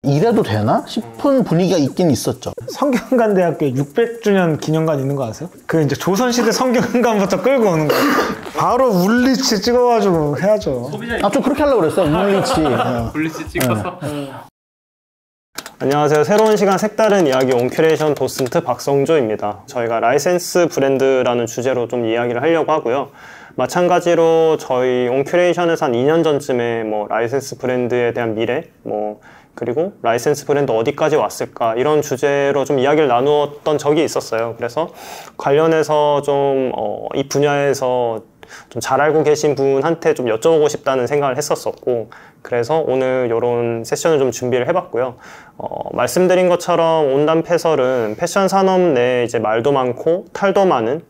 이래도 되나 싶은 분위기가 있긴 있었죠. 성균관대학교 600주년 기념관 있는 거 아세요? 그 이제 조선시대 성균관부터 끌고 오는 거 바로 울리치 찍어가지고 해야죠. 좀 그렇게 하려고 그랬어요. 울리치. 울리치 찍어서. 안녕하세요. 새로운 시간 색다른 이야기 온큐레이션 도슨트 박성조입니다. 저희가 라이센스 브랜드라는 주제로 좀 이야기를 하려고 하고요. 마찬가지로 저희 온큐레이션에서 한 2년 전쯤에 뭐 라이센스 브랜드에 대한 미래, 그리고 라이센스 브랜드 어디까지 왔을까 이런 주제로 좀 이야기를 나누었던 적이 있었어요. 그래서 관련해서 좀 이 분야에서 좀 잘 알고 계신 분한테 좀 여쭤보고 싶다는 생각을 했었었고, 그래서 오늘 이런 세션을 좀 준비를 해봤고요. 말씀드린 것처럼 온담패설은 패션 산업 내에 이제 말도 많고 탈도 많은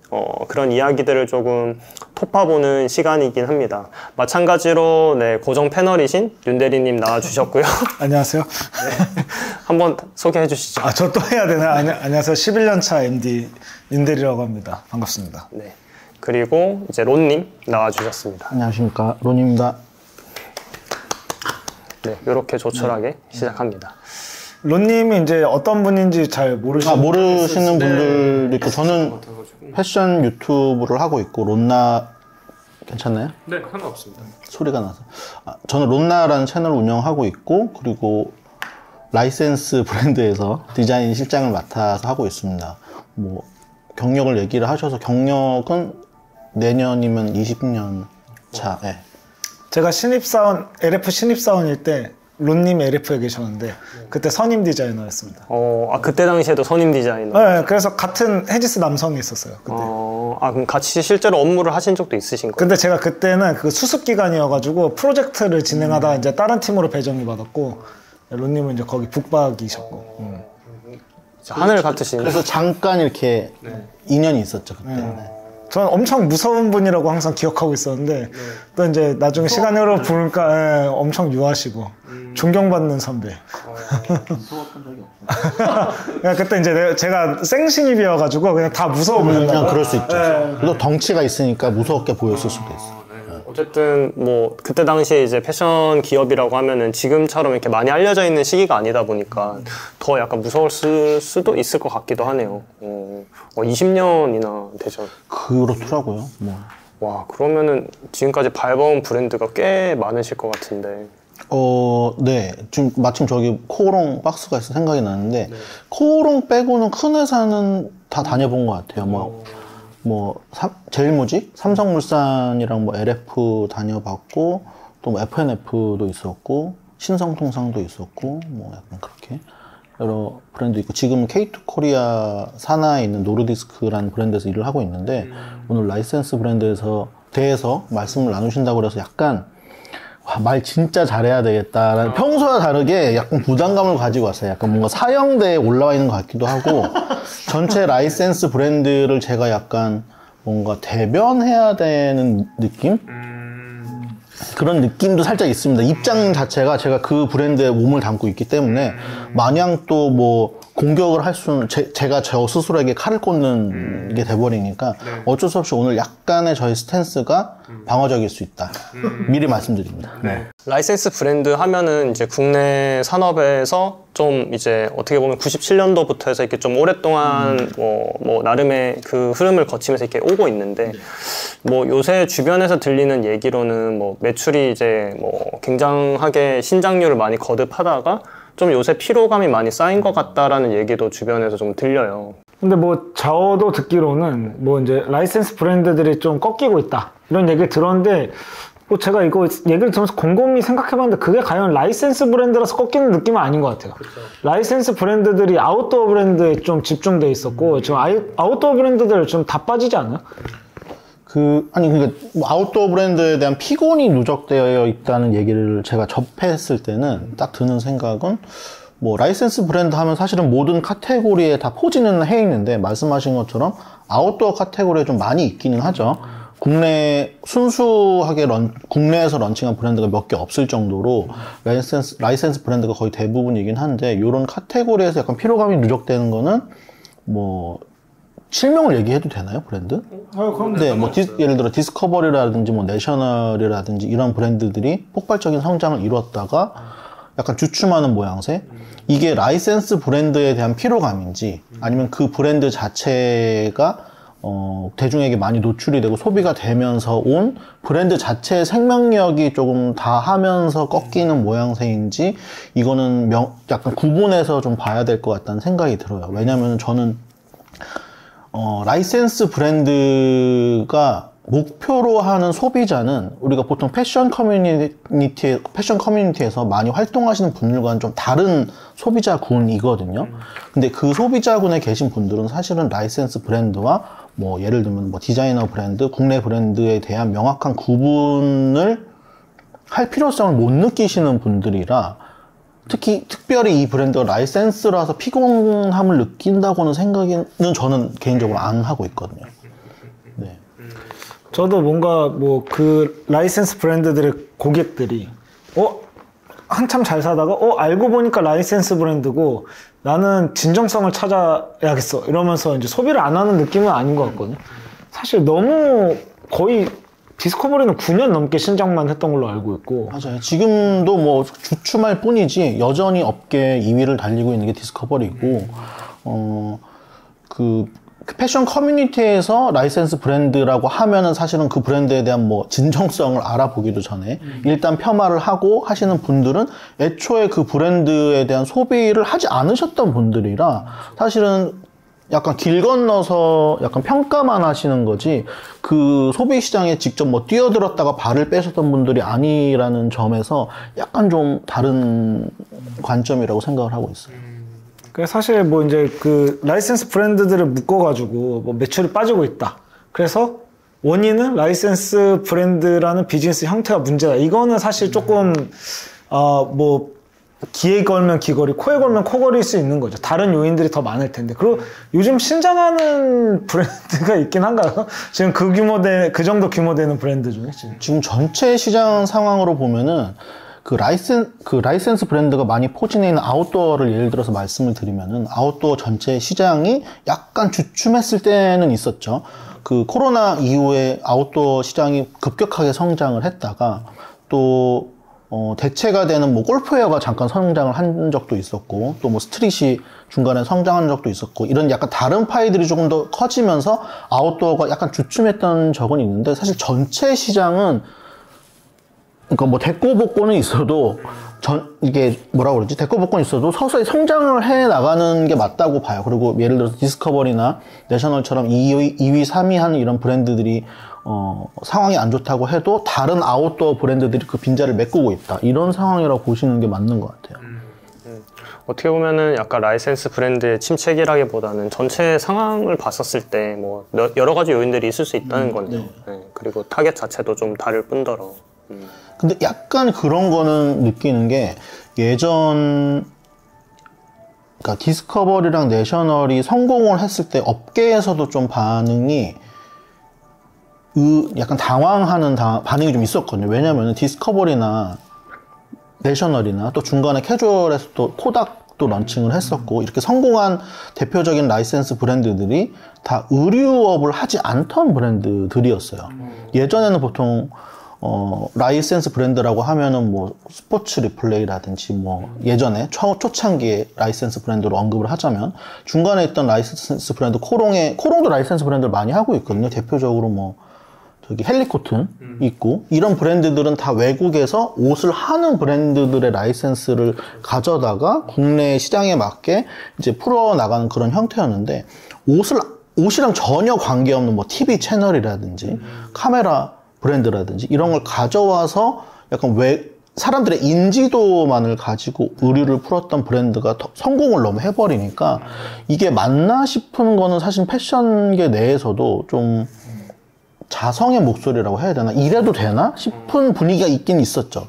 그런 이야기들을 조금 톱파보는 시간이긴 합니다. 마찬가지로 네, 고정 패널이신 윤대리님 나와주셨고요. 안녕하세요. 네, 한번 소개해 주시죠. 저 또 해야 되나? 안녕하세요. 11년차 MD 윤대리라고 합니다. 반갑습니다. 네. 그리고 이제 론님 나와주셨습니다. 안녕하십니까, 론입니다. 네, 이렇게 조촐하게 시작합니다. 론님이 이제 어떤 분인지 잘 모르시는 분들도 있고, 저는 패션 유튜브를 하고 있고, 론나 괜찮나요? 네, 상관없습니다. 소리가 나서. 저는 론나라는 채널을 운영하고 있고, 그리고 라이센스 브랜드에서 디자인 실장을 맡아서 하고 있습니다. 뭐 경력을 얘기를 하셔서, 경력은 내년이면 20년 차. 네. 제가 신입사원, LF 신입사원일 때 론님 LF에 계셨는데 그때 선임 디자이너였습니다. 그때 당시에도 선임 디자이너. 네, 그래서 같은 헤지스 남성이 있었어요. 그때. 그럼 같이 실제로 업무를 하신 적도 있으신 거예요? 근데 제가 그때는 그 수습 기간이어가지고 프로젝트를 진행하다가 이제 다른 팀으로 배정이 받았고, 론님은 이제 거기 북박이셨고. 하늘 같으신. 그래서 잠깐 이렇게 인연이 있었죠, 그때. 네. 저는 엄청 무서운 분이라고 항상 기억하고 있었는데, 또 이제 나중에 시간이 흘러 보니까 엄청 유하시고 존경받는 선배. 무서웠던 적이 없어요. 그때 이제 제가 생신입이어가지고 그냥 다 무서워 보였나. 그냥 그럴 수 있죠. 그래도 덩치가 있으니까 무섭게 보였을 수도 있어요. 어쨌든 뭐 그때 당시에 이제 패션 기업이라고 하면은 지금처럼 이렇게 많이 알려져 있는 시기가 아니다 보니까 더 약간 무서웠을 수도 있을 것 같기도 하네요. 20년이나 되죠. 그렇더라고요. 와, 그러면은 지금까지 밟아온 브랜드가 꽤 많으실 것 같은데. 네. 지금 마침 저기 코오롱 박스가 있어 생각이 나는데, 코오롱 빼고는 큰 회사는 다 다녀본 것 같아요. 제일모직? 삼성물산이랑 LF 다녀봤고, 또 FNF도 있었고, 신성통상도 있었고, 약간 그렇게 여러 브랜드 있고, 지금 K2 코리아 산하에 있는 노르디스크라는 브랜드에서 일을 하고 있는데, 오늘 라이센스 브랜드에서 대해서 말씀을 나누신다고 그래서 약간 말 진짜 잘해야 되겠다라는, 평소와 다르게 약간 부담감을 가지고 왔어요. 약간 뭔가 사형대에 올라와 있는 것 같기도 하고, 전체 라이센스 브랜드를 제가 약간 뭔가 대변해야 되는 느낌? 그런 느낌도 살짝 있습니다. 입장 자체가 제가 그 브랜드에 몸을 담고 있기 때문에 마냥 또 공격을 할 수는, 제가 저 스스로에게 칼을 꽂는 게 돼버리니까 어쩔 수 없이 오늘 약간의 저희 스탠스가 방어적일 수 있다. 미리 말씀드립니다. 네. 라이센스 브랜드 하면은 이제 국내 산업에서 좀 이제 어떻게 보면 97년도부터 해서 이렇게 좀 오랫동안 나름의 그 흐름을 거치면서 이렇게 오고 있는데, 요새 주변에서 들리는 얘기로는 매출이 이제 굉장하게 신장률을 많이 거듭하다가 좀 요새 피로감이 많이 쌓인 것 같다라는 얘기도 주변에서 좀 들려요. 근데 저도 듣기로는 이제 라이센스 브랜드들이 좀 꺾이고 있다, 이런 얘기를 들었는데, 제가 이거 얘기를 들으면서 곰곰이 생각해봤는데 그게 과연 라이센스 브랜드라서 꺾이는 느낌은 아닌 것 같아요. 그렇죠. 라이센스 브랜드들이 아웃도어 브랜드에 좀 집중돼 있었고, 지금 아웃도어 브랜드들 좀 다 빠지지 않아요? 그러니까 아웃도어 브랜드에 대한 피곤이 누적되어 있다는 얘기를 제가 접했을 때는 딱 드는 생각은, 라이센스 브랜드 하면 사실은 모든 카테고리에 다 포진은 해 있는데, 말씀하신 것처럼 아웃도어 카테고리에 좀 많이 있기는 하죠. 순수하게 국내에서 런칭한 브랜드가 몇 개 없을 정도로 라이센스 브랜드가 거의 대부분이긴 한데, 이런 카테고리에서 약간 피로감이 누적되는 거는 실명을 얘기해도 되나요, 브랜드? 그럼 네, 예를 들어 디스커버리라든지 내셔널이라든지 이런 브랜드들이 폭발적인 성장을 이뤘다가 약간 주춤하는 모양새. 이게 라이센스 브랜드에 대한 피로감인지 아니면 그 브랜드 자체가 대중에게 많이 노출이 되고 소비가 되면서 온 브랜드 자체의 생명력이 조금 다하면서 꺾이는 모양새인지 이거는 약간 구분해서 좀 봐야 될 것 같다는 생각이 들어요. 왜냐면 저는 라이센스 브랜드가 목표로 하는 소비자는 우리가 보통 패션 커뮤니티에서 많이 활동하시는 분들과는 좀 다른 소비자군이거든요. 근데 그 소비자군에 계신 분들은 사실은 라이센스 브랜드와 뭐 예를 들면 뭐 디자이너 브랜드, 국내 브랜드에 대한 명확한 구분을 할 필요성을 못 느끼시는 분들이라 특별히 이 브랜드가 라이센스라서 피곤함을 느낀다고는 생각은 저는 개인적으로 안 하고 있거든요. 네. 저도 뭔가 뭐 그 라이센스 브랜드들의 고객들이 한참 잘 사다가 알고 보니까 라이센스 브랜드고 나는 진정성을 찾아야겠어 이러면서 이제 소비를 안 하는 느낌은 아닌 것 같거든요. 사실 너무 거의 디스커버리는 9년 넘게 신작만 했던 걸로 알고 있고. 맞아요. 지금도 뭐 주춤할 뿐이지 여전히 업계 2위를 달리고 있는 게 디스커버리고 그 패션 커뮤니티에서 라이센스 브랜드라고 하면은 사실은 그 브랜드에 대한 뭐 진정성을 알아보기도 전에 일단 폄하를 하고 하시는 분들은 애초에 그 브랜드에 대한 소비를 하지 않으셨던 분들이라 사실은 약간 길 건너서 약간 평가만 하시는 거지 그 소비 시장에 직접 뭐 뛰어들었다가 발을 빼셨던 분들이 아니라는 점에서 약간 좀 다른 관점이라고 생각을 하고 있어요. 사실 뭐 이제 그 라이센스 브랜드들을 묶어가지고 뭐 매출이 빠지고 있다. 그래서 원인은 라이센스 브랜드라는 비즈니스 형태가 문제다. 이거는 사실 조금 뭐 귀에 걸면 귀걸이, 코에 걸면 코걸이일 수 있는 거죠. 다른 요인들이 더 많을 텐데. 그리고 요즘 신장하는 브랜드가 있긴 한가요? 지금 그 정도 규모 되는 브랜드 중에 지금 전체 시장 상황으로 보면은 그 라이센스 브랜드가 많이 포진해 있는 아웃도어를 예를 들어서 말씀을 드리면은 아웃도어 전체 시장이 약간 주춤했을 때는 있었죠. 그 코로나 이후에 아웃도어 시장이 급격하게 성장을 했다가 또 대체가 되는 뭐 골프웨어가 잠깐 성장을 한 적도 있었고 또 뭐 스트릿이 중간에 성장한 적도 있었고 이런 약간 다른 파이들이 조금 더 커지면서 아웃도어가 약간 주춤했던 적은 있는데 사실 전체 시장은 그러니까 뭐 대꼬복권은 있어도 이게 뭐라 그러지? 대꼬복권이 있어도 서서히 성장을 해 나가는 게 맞다고 봐요. 그리고 예를 들어서 디스커버리나 내셔널처럼 2위, 3위 하는 이런 브랜드들이 상황이 안 좋다고 해도 다른 아웃도어 브랜드들이 그 빈자를 메꾸고 있다. 이런 상황이라고 보시는 게 맞는 것 같아요. 어떻게 보면은 약간 라이센스 브랜드의 침체기라기보다는 전체 상황을 봤었을 때 뭐 여러 가지 요인들이 있을 수 있다는 건데요. 네. 그리고 타겟 자체도 좀 다를 뿐더러. 근데 약간 그런 거는 느끼는 게 그러니까 디스커버리랑 내셔널이 성공을 했을 때 업계에서도 좀 반응이 약간 당황하는 반응이 좀 있었거든요. 왜냐면은 디스커버리나 내셔널이나 또 중간에 캐주얼에서 또 코닥도 런칭을 했었고 이렇게 성공한 대표적인 라이센스 브랜드들이 다 의류업을 하지 않던 브랜드들이었어요. 예전에는 보통 라이센스 브랜드라고 하면은 뭐 스포츠 리플레이라든지 뭐 예전에 초창기에 라이센스 브랜드로 언급을 하자면 중간에 있던 라이센스 브랜드 코롱도 라이센스 브랜드를 많이 하고 있거든요. 대표적으로 뭐 저기 헬리코튼 있고 이런 브랜드들은 다 외국에서 옷을 하는 브랜드들의 라이센스를 가져다가 국내 시장에 맞게 이제 풀어나가는 그런 형태였는데 옷이랑 전혀 관계없는 뭐 TV 채널이라든지 카메라 브랜드라든지 이런 걸 가져와서 약간 사람들의 인지도만을 가지고 의류를 풀었던 브랜드가 성공을 너무 해버리니까 이게 맞나 싶은 거는 사실 패션계 내에서도 좀 자성의 목소리라고 해야 되나? 이래도 되나? 싶은 분위기가 있긴 있었죠.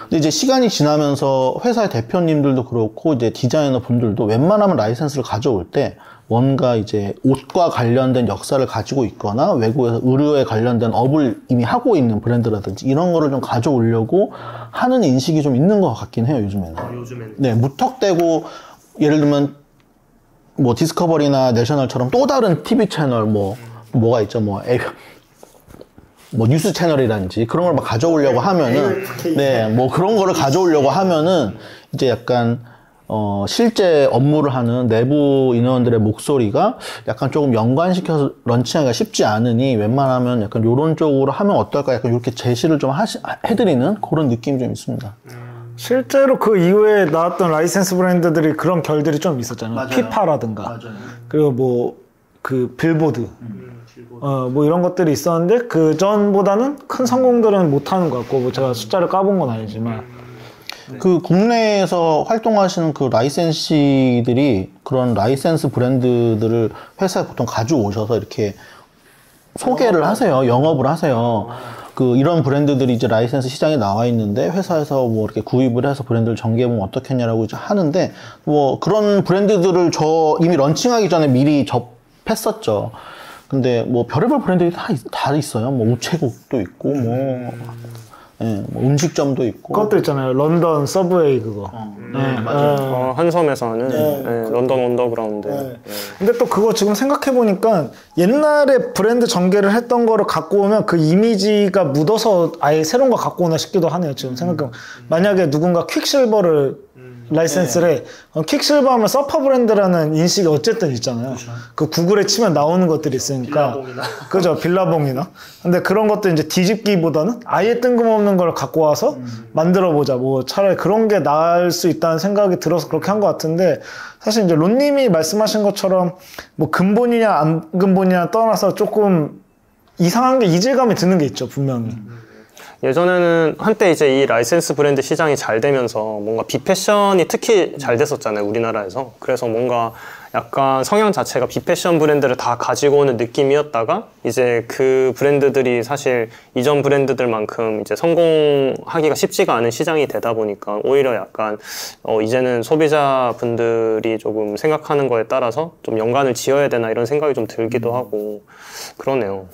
근데 이제 시간이 지나면서 회사의 대표님들도 그렇고 이제 디자이너 분들도 웬만하면 라이센스를 가져올 때 뭔가 이제 옷과 관련된 역사를 가지고 있거나 외국에서 의류에 관련된 업을 이미 하고 있는 브랜드라든지 이런 거를 좀 가져오려고 하는 인식이 좀 있는 것 같긴 해요, 요즘에는. 요즘에는. 네, 무턱대고 예를 들면 뭐 디스커버리나 내셔널처럼 또 다른 TV 채널 뭐가 있죠, 뭐 뭐 뉴스 채널이라든지 그런 걸 막 가져오려고 하면은 네, 뭐 그런 거를 가져오려고 하면은 이제 약간 실제 업무를 하는 내부 인원들의 목소리가 약간 조금 연관시켜서 런칭하기가 쉽지 않으니 웬만하면 약간 요런 쪽으로 하면 어떨까 약간 이렇게 제시를 좀 해드리는 그런 느낌이 좀 있습니다. 실제로 그 이후에 나왔던 라이센스 브랜드들이 그런 결들이 좀 있었잖아요. 맞아요. 피파라든가. 맞아요. 그리고 뭐 그 빌보드. 뭐 이런 것들이 있었는데 그 전보다는 큰 성공들은 못하는 것 같고 뭐 제가 숫자를 까본 건 아니지만 그 국내에서 활동하시는 그 라이센시들이 그런 라이센스 브랜드들을 회사에 보통 가져오셔서 이렇게 소개를 하세요. 영업을 하세요. 그 이런 브랜드들이 이제 라이센스 시장에 나와 있는데 회사에서 뭐 이렇게 구입을 해서 브랜드를 전개해보면 어떻겠냐라고 이제 하는데 뭐 그런 브랜드들을 저 이미 런칭하기 전에 미리 접했었죠. 근데 뭐 별의별 브랜드들이 다 있어요. 뭐 우체국도 있고 예, 뭐 음식점도 있고. 그것도 있잖아요. 런던 서브웨이 그거. 네, 맞아요. 한섬에서는 네, 런던 언더그라운드. 네. 근데 또 그거 지금 생각해보니까 옛날에 브랜드 전개를 했던 거를 갖고 오면 그 이미지가 묻어서 아예 새로운 거 갖고 오나 싶기도 하네요. 지금 생각해보면. 만약에 누군가 퀵실버를 라이센스를 해. 퀵실버 하면 서퍼 브랜드라는 인식이 어쨌든 있잖아요. 그 구글에 치면 나오는 것들이 있으니까. 그죠, 빌라봉이나. 근데 그런 것도 이제 뒤집기보다는 아예 뜬금없는 걸 갖고 와서 만들어보자. 뭐 차라리 그런 게 나을 수 있다는 생각이 들어서 그렇게 한 것 같은데, 사실 이제 론님이 말씀하신 것처럼 뭐 근본이냐 안 근본이냐 떠나서 조금 이상한 게 이질감이 드는 게 있죠, 분명히. 예전에는 한때 이제 이 라이센스 브랜드 시장이 잘 되면서 뭔가 비패션이 특히 잘 됐었잖아요, 우리나라에서. 그래서 뭔가 약간 성향 자체가 비패션 브랜드를 다 가지고 오는 느낌이었다가 이제 그 브랜드들이 사실 이전 브랜드들만큼 이제 성공하기가 쉽지가 않은 시장이 되다 보니까 오히려 약간 이제는 소비자분들이 조금 생각하는 거에 따라서 좀 연관을 지어야 되나 이런 생각이 좀 들기도 하고 그러네요.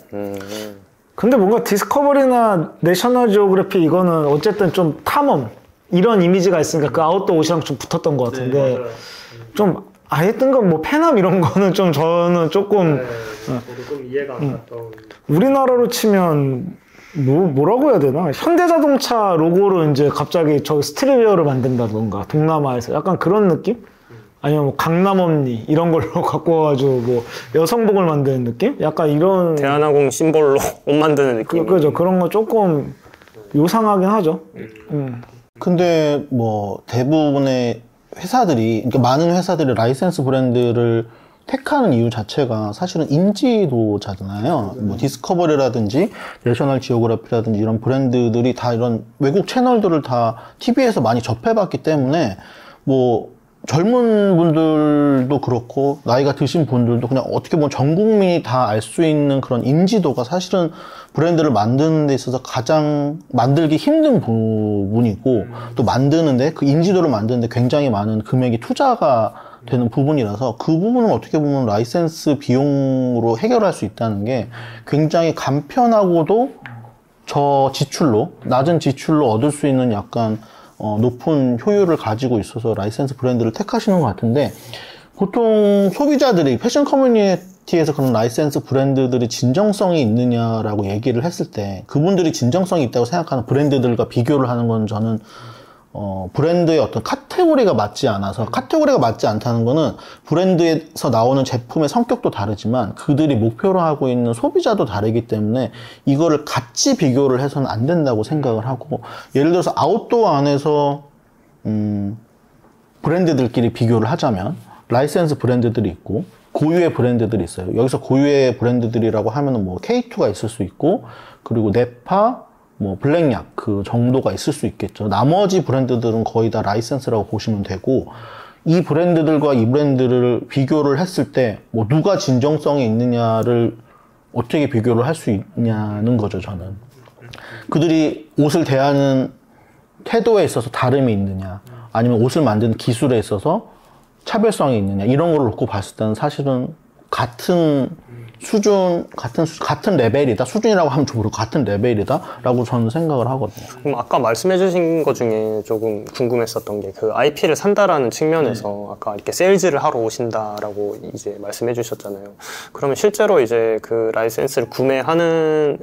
근데 뭔가 디스커버리나 내셔널 지오그래피 이거는 어쨌든 좀 탐험 이런 이미지가 있으니까 그 아웃도어 옷이랑 좀 붙었던 것 같은데 좀 아예 뜬금 뭐 페남 이런 거는 좀 저는 조금 저도 좀 이해가 안 갔던. 우리나라로 치면 뭐라고 해야 되나 현대자동차 로고로 이제 갑자기 저 스트리트웨어를 만든다던가 동남아에서 약간 그런 느낌? 아니면 뭐 강남엄니 이런 걸로 갖고 와가지고 뭐 여성복을 만드는 느낌? 약간 이런 대한항공 심볼로 옷 만드는 느낌. 그죠. 그런 거 조금 요상하긴 하죠. 근데 뭐 대부분의 회사들이 그러니까 많은 회사들이 라이센스 브랜드를 택하는 이유 자체가 사실은 인지도잖아요. 뭐 디스커버리라든지 내셔널 지오그래피라든지 이런 브랜드들이 다 이런 외국 채널들을 다 TV에서 많이 접해봤기 때문에 뭐 젊은 분들도 그렇고 나이가 드신 분들도 그냥 어떻게 보면 전 국민이 다 알 수 있는 그런 인지도가 사실은 브랜드를 만드는 데 있어서 가장 만들기 힘든 부분이고 또 만드는데 그 인지도를 만드는데 굉장히 많은 금액이 투자가 되는 부분이라서 그 부분은 어떻게 보면 라이센스 비용으로 해결할 수 있다는 게 굉장히 간편하고도 저지출로 낮은 지출로 얻을 수 있는 약간 높은 효율을 가지고 있어서 라이센스 브랜드를 택하시는 것 같은데 보통 소비자들이 패션 커뮤니티에서 그런 라이센스 브랜드들이 진정성이 있느냐라고 얘기를 했을 때 그분들이 진정성이 있다고 생각하는 브랜드들과 비교를 하는 건 저는 브랜드의 어떤 카테고리가 맞지 않아서 카테고리가 맞지 않다는 거는 브랜드에서 나오는 제품의 성격도 다르지만 그들이 목표로 하고 있는 소비자도 다르기 때문에 이거를 같이 비교를 해서는 안 된다고 생각을 하고 예를 들어서 아웃도어 안에서 브랜드들끼리 비교를 하자면 라이센스 브랜드들이 있고 고유의 브랜드들이 있어요. 여기서 고유의 브랜드들이라고 하면은 뭐 K2가 있을 수 있고 그리고 네파 뭐 블랙약 그 정도가 있을 수 있겠죠. 나머지 브랜드들은 거의 다 라이센스라고 보시면 되고 이 브랜드들과 이 브랜드를 비교를 했을 때 뭐 누가 진정성이 있느냐를 어떻게 비교를 할 수 있냐는 거죠. 저는 그들이 옷을 대하는 태도에 있어서 다름이 있느냐 아니면 옷을 만드는 기술에 있어서 차별성이 있느냐 이런 걸 놓고 봤을 때는 사실은 같은 같은 레벨이다. 수준이라고 하면 좀 그렇고 같은 레벨이다라고 저는 생각을 하거든요. 그럼 아까 말씀해주신 것 중에 조금 궁금했었던 게 그 IP를 산다라는 측면에서 아까 이렇게 세일즈를 하러 오신다라고 이제 말씀해주셨잖아요. 그러면 실제로 이제 그 라이센스를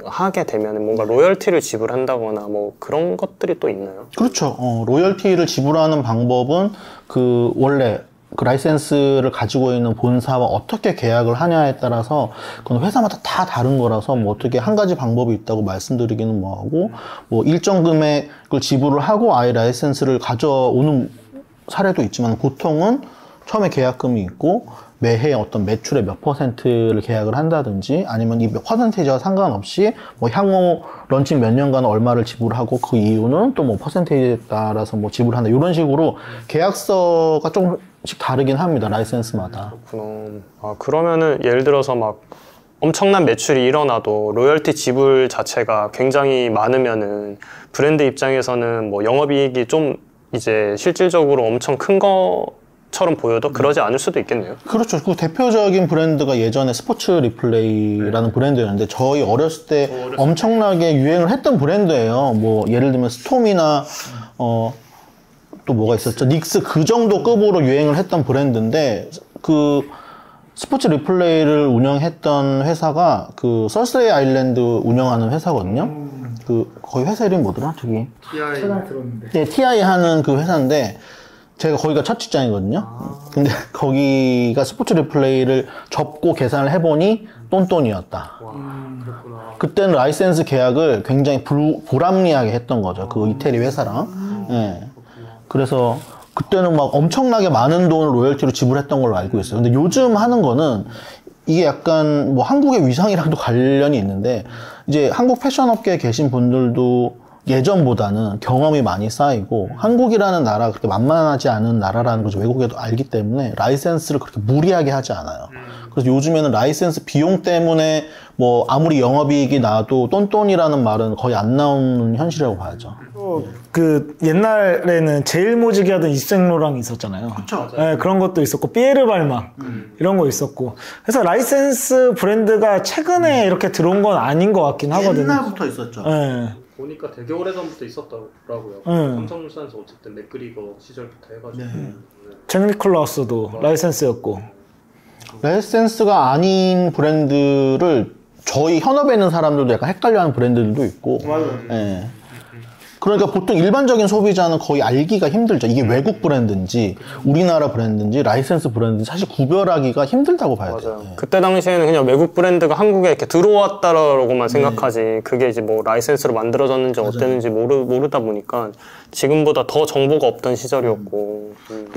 하게 되면 뭔가 로열티를 지불한다거나 뭐 그런 것들이 또 있나요? 그렇죠. 로열티를 지불하는 방법은 원래 그 라이센스를 가지고 있는 본사와 어떻게 계약을 하냐에 따라서 그건 회사마다 다 다른 거라서 뭐 어떻게 한 가지 방법이 있다고 말씀드리기는 뭐하고 뭐 일정 금액을 지불을 하고 아예 라이센스를 가져오는 사례도 있지만 보통은 처음에 계약금이 있고 매해 어떤 매출의 몇 %를 계약을 한다든지 아니면 이 퍼센테이지와 상관없이 뭐 향후 런칭 몇 년간 얼마를 지불하고 그 이유는 또 뭐 퍼센테이지에 따라서 뭐 지불한다 이런 식으로 계약서가 조금씩 다르긴 합니다. 라이센스마다. 그렇구나. 그러면은 예를 들어서 막 엄청난 매출이 일어나도 로열티 지불 자체가 굉장히 많으면은 브랜드 입장에서는 뭐 영업이익이 좀 이제 실질적으로 엄청 큰 것처럼 보여도 그러지 않을 수도 있겠네요. 그렇죠. 그 대표적인 브랜드가 예전에 스포츠 리플레이라는 브랜드였는데 저희 어렸을 때 엄청나게 유행을 했던 브랜드예요. 뭐 예를 들면 스톰이나 또 뭐가 있었죠? 닉스 그 정도 급으로 유행을 했던 브랜드인데 그 스포츠 리플레이를 운영했던 회사가 그 설스레이 아일랜드 운영하는 회사거든요. 거기 회사 이름이 뭐더라? 저기 TI 들었는데. 네, TI 하는 그 회사인데 제가 거기가 첫 직장이거든요. 근데 거기가 스포츠 리플레이를 접고 계산을 해보니 똔똔이었다. 그렇구나. 그때는 라이센스 계약을 굉장히 불합리하게 했던 거죠. 그 이태리 회사랑. 예. 그래서 그때는 막 엄청나게 많은 돈을 로열티로 지불했던 걸로 알고 있어요. 근데 요즘 하는 거는 이게 약간 뭐 한국의 위상이랑도 관련이 있는데 이제 한국 패션업계에 계신 분들도 예전보다는 경험이 많이 쌓이고 한국이라는 나라가 그렇게 만만하지 않은 나라라는 걸 외국에도 알기 때문에 라이센스를 그렇게 무리하게 하지 않아요. 그래서 요즘에는 라이센스 비용 때문에 뭐 아무리 영업이익이 나도 똔똔이라는 말은 거의 안 나오는 현실이라고 봐야죠. 그 옛날에는 제일 모지게 하던 이생로랑이 있었잖아요. 그쵸. 네, 그런 것도 있었고 피에르 발망 이런 거 있었고. 그래서 라이센스 브랜드가 최근에 이렇게 들어온 건 아닌 것 같긴 하거든요. 옛날부터 있었죠. 네. 보니까 되게 오래전부터 있었더라고요. 삼성물산에서 어쨌든 맥그리거 시절부터 해가지고. 잭 니콜라우스도 라이센스였고. 라이센스가 아닌 브랜드를 저희 현업에 있는 사람들도 약간 헷갈려하는 브랜드들도 있고. 맞아요. 예. 그러니까 보통 일반적인 소비자는 거의 알기가 힘들죠. 이게 외국 브랜드인지 우리나라 브랜드인지 라이센스 브랜드인지 사실 구별하기가 힘들다고 봐야 돼요. 맞아요. 그때 당시에는 그냥 외국 브랜드가 한국에 이렇게 들어왔다라고만 생각하지 그게 이제 뭐 라이센스로 만들어졌는지 어땠는지 모르다 보니까 지금보다 더 정보가 없던 시절이었고.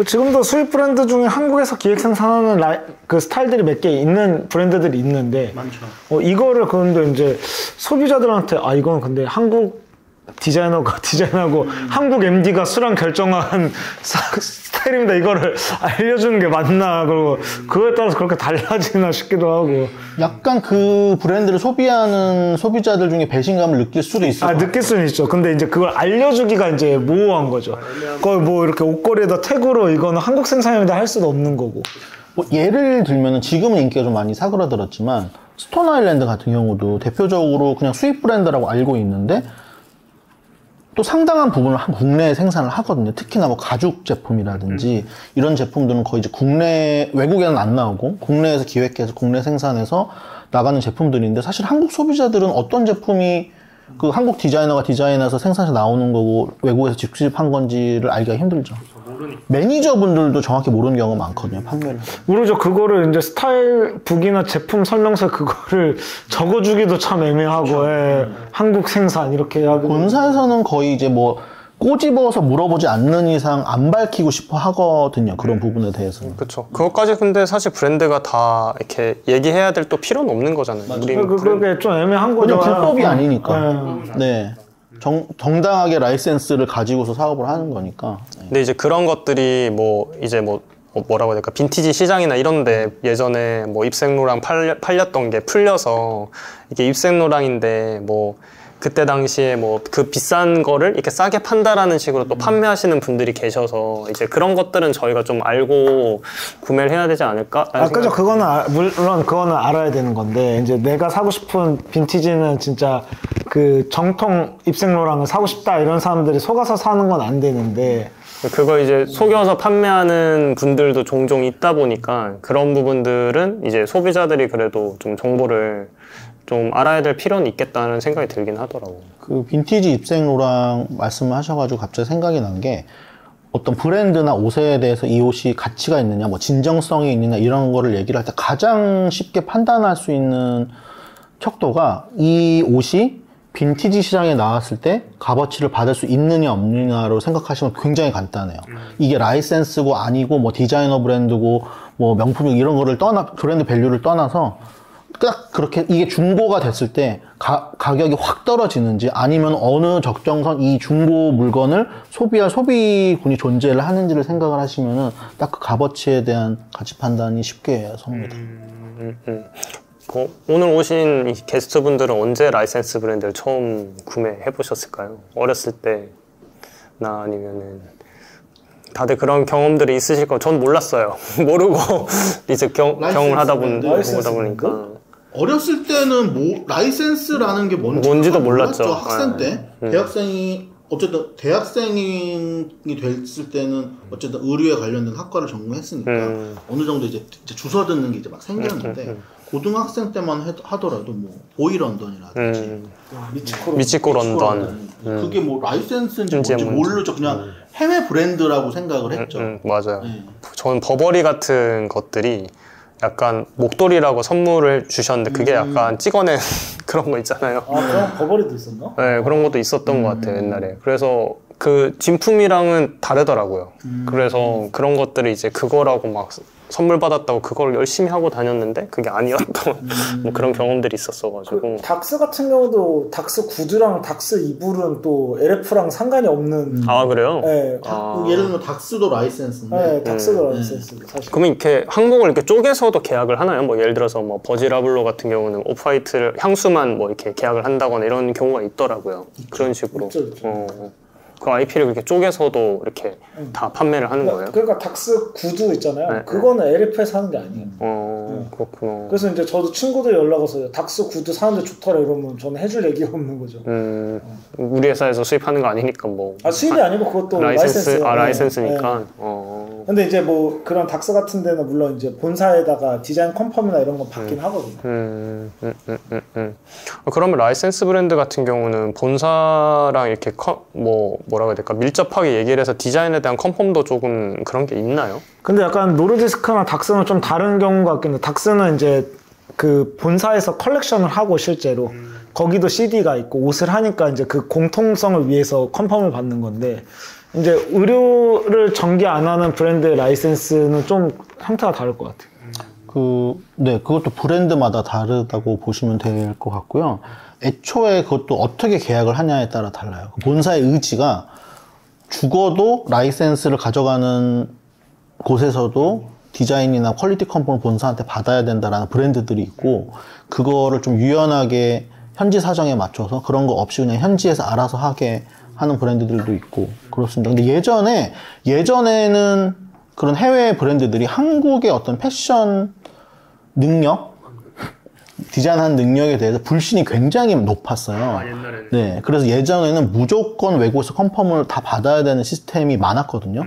지금도 수입 브랜드 중에 한국에서 기획 생산하는 그 스타일들이 몇 개 있는 브랜드들이 있는데 많죠. 이거를 근데 이제 소비자들한테 이건 근데 한국 디자이너가 디자인하고 한국 MD가 수량 결정한 스타일입니다. 이거를 알려주는 게 맞나? 그리고 그거에 따라서 그렇게 달라지나 싶기도 하고. 약간 그 브랜드를 소비하는 소비자들 중에 배신감을 느낄 수도 있어요. 느낄 수는 있죠. 근데 이제 그걸 알려주기가 이제 모호한 거죠. 거의 뭐 이렇게 옷걸이에다 태그로 이거는 한국 생산입니다 할 수도 없는 거고. 뭐 예를 들면은 지금은 인기가 좀 많이 사그라들었지만 스톤 아일랜드 같은 경우도 대표적으로 그냥 수입 브랜드라고 알고 있는데 또 상당한 부분을 국내에 생산을 하거든요. 특히나 뭐 가죽 제품이라든지 이런 제품들은 거의 이제 외국에는 안 나오고 국내에서 기획해서 국내 생산해서 나가는 제품들인데 사실 한국 소비자들은 어떤 제품이 그 한국 디자이너가 디자인해서 생산해서 나오는 거고 외국에서 직접 한 건지를 알기가 힘들죠. 매니저분들도 정확히 모르는 경우가 많거든요, 판매를. 모르죠. 그거를 이제 스타일북이나 제품 설명서 그거를 적어주기도 참 애매하고, 한국 생산 이렇게 하고. 본사에서는 거의 이제 뭐 꼬집어서 물어보지 않는 이상 안 밝히고 싶어 하거든요. 그런 부분에 대해서는. 그렇죠. 그것까지 근데 사실 브랜드가 다 이렇게 얘기해야 될 또 필요는 없는 거잖아요. 그게 좀 애매한 거죠. 불법이 아니니까. 네. 정당하게 라이센스를 가지고서 사업을 하는 거니까. 근데 이제 그런 것들이 뭐 이제 뭐라고 해야 될까, 빈티지 시장이나 이런데 예전에 뭐 입생로랑 팔렸던 게 풀려서 이게 입생로랑인데 뭐 그때 당시에 뭐 그 비싼 거를 이렇게 싸게 판다라는 식으로 또 판매하시는 분들이 계셔서 이제 그런 것들은 저희가 좀 알고 구매를 해야 되지 않을까? 그죠. 그거는 물론 그거는 알아야 되는 건데 이제 내가 사고 싶은 빈티지는 진짜 그 정통 입생로랑을 사고 싶다 이런 사람들이 속아서 사는 건 안 되는데 그거 이제 속여서 판매하는 분들도 종종 있다 보니까 그런 부분들은 이제 소비자들이 그래도 좀 정보를 좀 알아야 될 필요는 있겠다는 생각이 들긴 하더라고요. 그 빈티지 입생로랑 말씀을 하셔가지고 갑자기 생각이 난 게 어떤 브랜드나 옷에 대해서 이 옷이 가치가 있느냐, 뭐 진정성이 있느냐 이런 거를 얘기를 할 때 가장 쉽게 판단할 수 있는 척도가 이 옷이 빈티지 시장에 나왔을 때 값어치를 받을 수 있느냐 없느냐로 생각하시면 굉장히 간단해요. 이게 라이센스고 아니고 뭐 디자이너 브랜드고 뭐 명품이고 이런 거를 브랜드 밸류를 떠나서 딱 그렇게 이게 중고가 됐을 때 가격이 확 떨어지는지 아니면 어느 적정선 이 중고 물건을 소비할 소비군이 존재를 하는지를 생각을 하시면은 딱 그 값어치에 대한 가치 판단이 쉽게 섭니다. 오늘 오신 이 게스트분들은 언제 라이센스 브랜드를 처음 구매해 보셨을까요? 어렸을 때나 아니면은 다들 그런 경험들이 있으실 거. 전 몰랐어요. 모르고 이제 경험을 하다 보니까 어렸을 때는 뭐 라이센스라는 게 뭔지도 몰랐죠. 학생 때 대학생이 어쨌든 대학생이 됐을 때는 어쨌든 의료에 관련된 학과를 전공했으니까 어느 정도 이제 주워 듣는 게 이제 막 생겼는데 고등학생 때만 하더라도 뭐 보이 런던이라든지 미치코 런던 그게 뭐 라이센스인지 뭔지 모르죠. 그냥 해외 브랜드라고 생각을 했죠. 맞아요. 저는 버버리 같은 것들이 약간 목도리라고 선물을 주셨는데 그게 약간 찍어낸 그런 거 있잖아요. 그런 버버리도 있었나? 네, 그런 것도 있었던 것 같아요, 옛날에. 그래서 그 진품이랑은 다르더라고요. 그래서 그런 것들이 이제 그거라고 막 선물 받았다고 그걸 열심히 하고 다녔는데 그게 아니었던 뭐 그런 경험들이 있었어가지고. 그 닥스 같은 경우도 닥스 구두랑 닥스 이불은 또 LF랑 상관이 없는. 아, 그래요? 네. 예를 들면 닥스도 라이센스인데. 네, 닥스도 라이센스 사실. 그러면 이렇게 한국을 이렇게 쪼개서도 계약을 하나요? 뭐 예를 들어서 뭐 버지라블로 같은 경우는 오프화이트를 향수만 뭐 이렇게 계약을 한다거나 이런 경우가 있더라고요. 그런 식으로. 있죠. 그 IP를 그렇게 쪼개서도 이렇게 다 판매를 하는 거예요? 그러니까 닥스 구두 있잖아요. 네, 그거는 LF에서 하는 게 아니에요. 그렇구나. 그래서 이제 저도 친구들 연락 와서 닥스 구두 사는데 좋더라 이러면 저는 해줄 얘기가 없는 거죠. 우리 회사에서 수입하는 거 아니니까 뭐. 수입이 아니고 그것도 라이센스. 라이센스니까. 네. 근데 이제 뭐 그런 닥스 같은 데는 물론 이제 본사에다가 디자인 컨펌이나 이런 거 받긴 하거든요. 그러면 라이센스 브랜드 같은 경우는 본사랑 이렇게 뭐라고 해야 될까? 밀접하게 얘기를 해서 디자인에 대한 컨펌도 조금 그런 게 있나요? 근데 약간 노르디스크나 닥스는 좀 다른 경우 같긴 해. 닥스는 이제 그 본사에서 컬렉션을 하고 실제로 거기도 CD가 있고 옷을 하니까 이제 그 공통성을 위해서 컨펌을 받는 건데 이제 의료를 전개 안 하는 브랜드의 라이센스는 좀 형태가 다를 것 같아요. 그것도 브랜드마다 다르다고 보시면 될 것 같고요. 애초에 그것도 어떻게 계약을 하냐에 따라 달라요. 본사의 의지가 죽어도 라이센스를 가져가는 곳에서도 디자인이나 퀄리티 컨펌을 본사한테 받아야 된다라는 브랜드들이 있고 그거를 좀 유연하게 현지 사정에 맞춰서 그런 거 없이 그냥 현지에서 알아서 하게 하는 브랜드들도 있고 그렇습니다. 근데 예전에는 그런 해외 브랜드들이 한국의 어떤 패션 능력, 디자인하는 능력에 대해서 불신이 굉장히 높았어요. 옛날에는. 네, 그래서 예전에는 무조건 외국에서 컨펌을 다 받아야 되는 시스템이 많았거든요.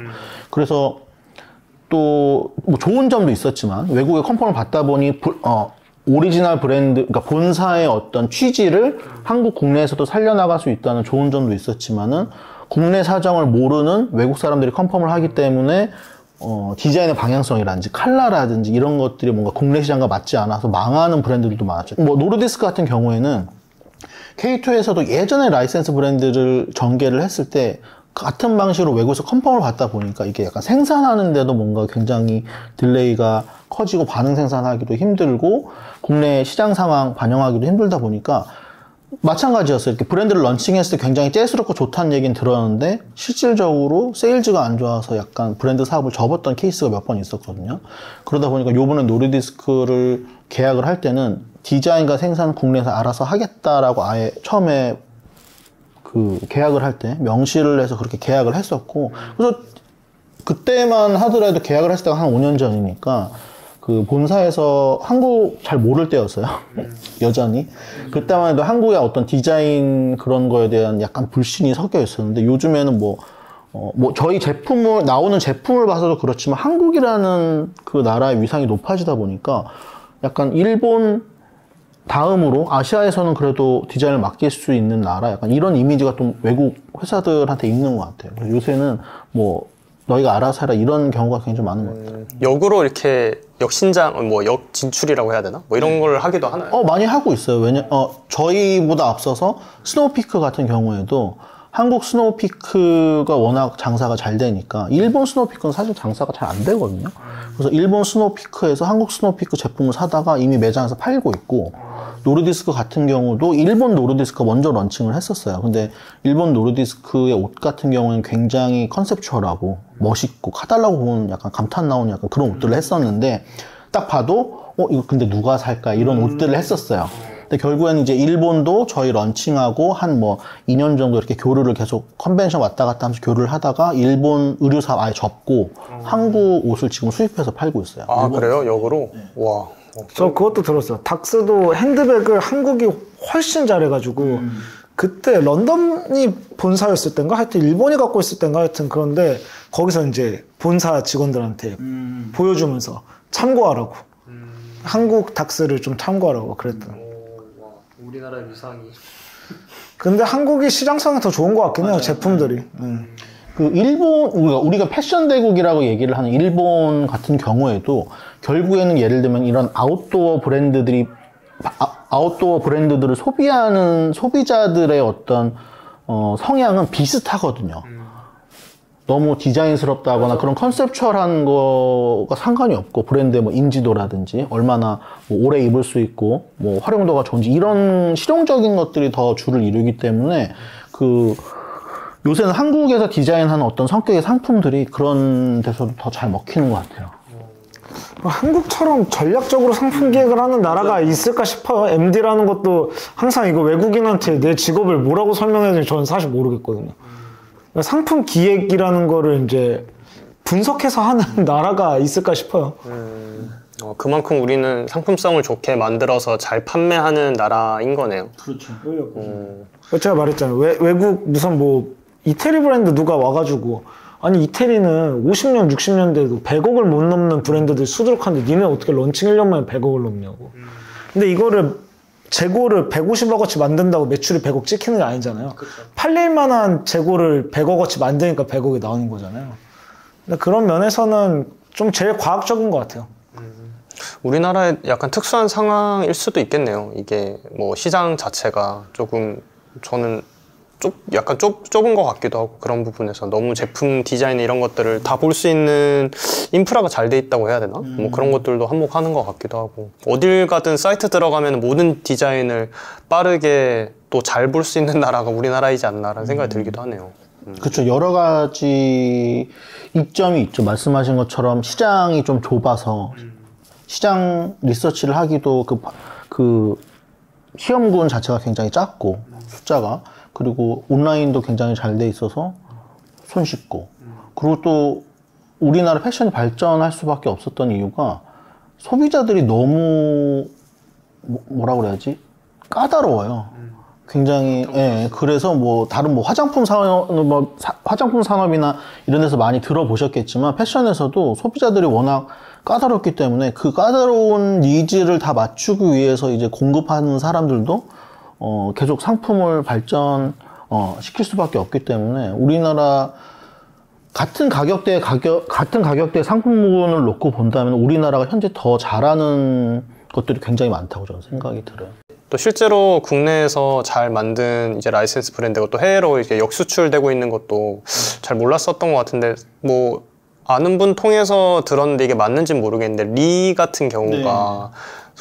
그래서 또 뭐 좋은 점도 있었지만 외국에 컨펌을 받다 보니 오리지널 브랜드, 그러니까 본사의 어떤 취지를 한국 국내에서도 살려나갈 수 있다는 좋은 점도 있었지만은 국내 사정을 모르는 외국 사람들이 컨펌을 하기 때문에 디자인의 방향성이라든지 컬러라든지 이런 것들이 뭔가 국내 시장과 맞지 않아서 망하는 브랜드들도 많았죠. 뭐 노르디스크 같은 경우에는 K2에서도 예전에 라이센스 브랜드를 전개를 했을 때 같은 방식으로 외국에서 컨펌을 받다 보니까 이게 약간 생산하는데도 뭔가 굉장히 딜레이가 커지고 반응 생산하기도 힘들고 국내 시장 상황 반영하기도 힘들다 보니까 마찬가지였어요. 이렇게 브랜드를 런칭했을 때 굉장히 째스럽고 좋다는 얘기는 들었는데 실질적으로 세일즈가 안 좋아서 약간 브랜드 사업을 접었던 케이스가 몇 번 있었거든요. 그러다 보니까 요번에 노르디스크를 계약을 할 때는 디자인과 생산 국내에서 알아서 하겠다라고 아예 처음에 그 계약을 할 때 명시를 해서 그렇게 계약을 했었고, 그래서 그때만 하더라도 계약을 했을 때가 한 5년 전이니까 그 본사에서 한국 잘 모를 때였어요. 여전히. 그때만 해도 한국의 어떤 디자인 그런 거에 대한 약간 불신이 섞여 있었는데, 요즘에는 뭐 저희 제품을, 나오는 제품을 봐서도 그렇지만 한국이라는 그 나라의 위상이 높아지다 보니까 약간 일본 다음으로 아시아에서는 그래도 디자인을 맡길 수 있는 나라, 약간 이런 이미지가 좀 외국 회사들한테 있는 것 같아요. 그래서 요새는 뭐 너희가 알아서 해라 이런 경우가 굉장히 많은 것 같아요. 역으로 이렇게 역신장, 뭐 역 진출이라고 해야 되나? 뭐 이런 걸 하기도 하나요? 많이 하고 있어요. 저희보다 앞서서 스노우피크 같은 경우에도 한국 스노우피크가 워낙 장사가 잘 되니까 일본 스노우피크는 사실 장사가 잘 안 되거든요. 그래서 일본 스노우피크에서 한국 스노우피크 제품을 사다가 이미 매장에서 팔고 있고, 노르디스크 같은 경우도 일본 노르디스크가 먼저 런칭을 했었어요. 근데 일본 노르디스크의 옷 같은 경우는 굉장히 컨셉추얼하고 멋있고 카달라고 보면 약간 감탄 나오는 약간 그런 옷들을 했었는데, 딱 봐도 이거 근데 누가 살까 이런 옷들을 했었어요. 근데 결국에는 이제 일본도 저희 런칭하고 한 뭐 2년 정도 이렇게 교류를 계속 컨벤션 왔다 갔다 하면서 교류를 하다가 일본 의류사업 아예 접고 한국 옷을 지금 수입해서 팔고 있어요. 아, 그래요? 역으로? 네. 와. 저 그것도 들었어요. 닥스도 핸드백을 한국이 훨씬 잘해가지고 그때 런던이 본사였을 땐가 하여튼 일본이 갖고 있을 땐가 하여튼, 그런데 거기서 이제 본사 직원들한테 보여주면서 참고하라고 한국 닥스를 좀 참고하라고 그랬던. 우리나라의 위상이. 근데 한국이 시장성이 더 좋은 것 같긴 해요. 제품들이. 그 일본, 우리가 패션 대국이라고 얘기를 하는 일본 같은 경우에도 결국에는 예를 들면 이런 아웃도어 브랜드들을 소비하는 소비자들의 어떤 성향은 비슷하거든요. 너무 디자인스럽다거나 그런 컨셉추얼한 거가 상관이 없고, 브랜드의 뭐 인지도라든지 얼마나 뭐 오래 입을 수 있고 뭐 활용도가 좋은지 이런 실용적인 것들이 더 주를 이루기 때문에 요새는 한국에서 디자인하는 어떤 성격의 상품들이 그런 데서도 더 잘 먹히는 것 같아요. 한국처럼 전략적으로 상품 기획을 하는 나라가 있을까 싶어요. MD라는 것도 항상 이거 외국인한테 내 직업을 뭐라고 설명해야 되는지 저는 사실 모르겠거든요. 상품 기획이라는 거를 이제 분석해서 하는 나라가 있을까 싶어요. 그만큼 우리는 상품성을 좋게 만들어서 잘 판매하는 나라인 거네요. 그렇죠. 제가 말했잖아요. 외국 무슨 뭐 이태리 브랜드 누가 와가지고, 아니 이태리는 50년, 60년대에도 100억을 못 넘는 브랜드들 수두룩한데 니네 어떻게 런칭 1년 만에 100억을 넘냐고. 근데 이거를 재고를 150억어치 만든다고 매출이 100억 찍히는 게 아니잖아요. 그쵸. 팔릴 만한 재고를 100억어치 만드니까 100억이 나오는 거잖아요. 근데 그런 면에서는 좀 제일 과학적인 것 같아요. 우리나라의 약간 특수한 상황일 수도 있겠네요. 이게 뭐 시장 자체가 조금, 저는 약간 좁은 것 같기도 하고, 그런 부분에서 너무 제품 디자인 이런 것들을 다 볼 수 있는 인프라가 잘 돼 있다고 해야 되나? 뭐 그런 것들도 한몫하는 것 같기도 하고, 어딜 가든 사이트 들어가면 모든 디자인을 빠르게 또 잘 볼 수 있는 나라가 우리나라이지 않나라는 생각이 들기도 하네요. 그렇죠. 여러 가지 이점이 있죠. 말씀하신 것처럼 시장이 좀 좁아서 시장 리서치를 하기도 그 시험군 자체가 굉장히 작고 숫자가, 그리고 온라인도 굉장히 잘 돼 있어서 손쉽고, 그리고 또 우리나라 패션이 발전할 수밖에 없었던 이유가 소비자들이 너무 뭐라 그래야지, 까다로워요. 굉장히. 그래서 뭐 다른 뭐 화장품 산업이나 이런 데서 많이 들어보셨겠지만 패션에서도 소비자들이 워낙 까다롭기 때문에 그 까다로운 니즈를 다 맞추기 위해서 이제 공급하는 사람들도 계속 상품을 시킬 수밖에 없기 때문에, 우리나라 같은 가격대의 상품군을 놓고 본다면 우리나라가 현재 더 잘하는 것들이 굉장히 많다고 저는 생각이 들어요. 또 실제로 국내에서 잘 만든 이제 라이센스 브랜드가 또 해외로 이렇게 역수출되고 있는 것도 잘 몰랐었던 것 같은데, 뭐 아는 분 통해서 들었는데 이게 맞는지는 모르겠는데, 리 같은 경우가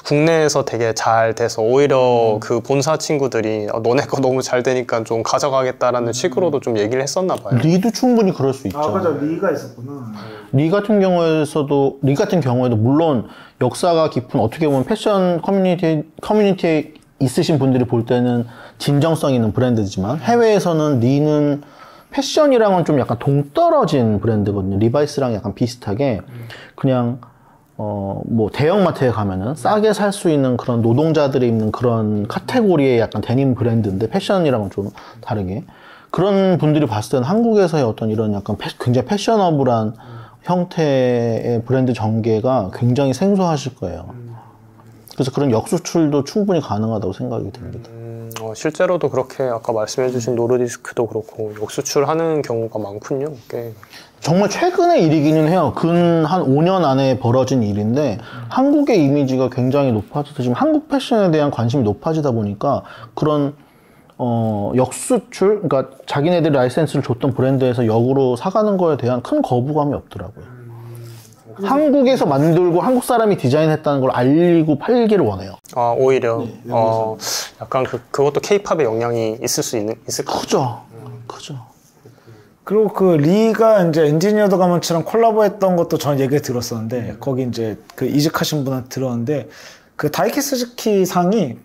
국내에서 되게 잘 돼서 오히려 그 본사 친구들이 너네 거 너무 잘 되니까 좀 가져가겠다라는 식으로도 좀 얘기를 했었나 봐요. 리도 충분히 그럴 수 있죠. 아, 맞아. 리가 있었구나. 리 같은 경우에도 물론 역사가 깊은, 어떻게 보면 패션 커뮤니티의 있으신 분들이 볼 때는 진정성 있는 브랜드지만 해외에서는 리는 패션이랑은 좀 약간 동떨어진 브랜드거든요. 리바이스랑 약간 비슷하게 그냥 뭐 대형마트에 가면은 싸게 살 수 있는 그런 노동자들이 입는 그런 카테고리의 약간 데님 브랜드인데 패션이랑은 좀 다르게 그런 분들이 봤을 때는 한국에서의 어떤 이런 약간 굉장히 패셔너블한 형태의 브랜드 전개가 굉장히 생소하실 거예요. 그래서 그런 역수출도 충분히 가능하다고 생각이 듭니다. 실제로도 그렇게 아까 말씀해주신 노르디스크도 그렇고 역수출하는 경우가 많군요. 꽤. 정말 최근의 일이기는 해요. 근 한 5년 안에 벌어진 일인데 한국의 이미지가 굉장히 높아져서 지금 한국 패션에 대한 관심이 높아지다 보니까 그런 역수출, 그러니까 자기네들이 라이센스를 줬던 브랜드에서 역으로 사가는 거에 대한 큰 거부감이 없더라고요. 한국에서 만들고 한국 사람이 디자인했다는 걸 알리고 팔기를 원해요. 아, 오히려. 약간 그것도 케이팝의 영향이 있을 것 크죠. 크죠. 그리고 그 리가 이제 엔지니어 더 가먼츠랑 콜라보했던 것도 전 얘기 들었었는데 거기 이제 그 이직하신 분한테 들었는데 그 다이키 스즈키 상이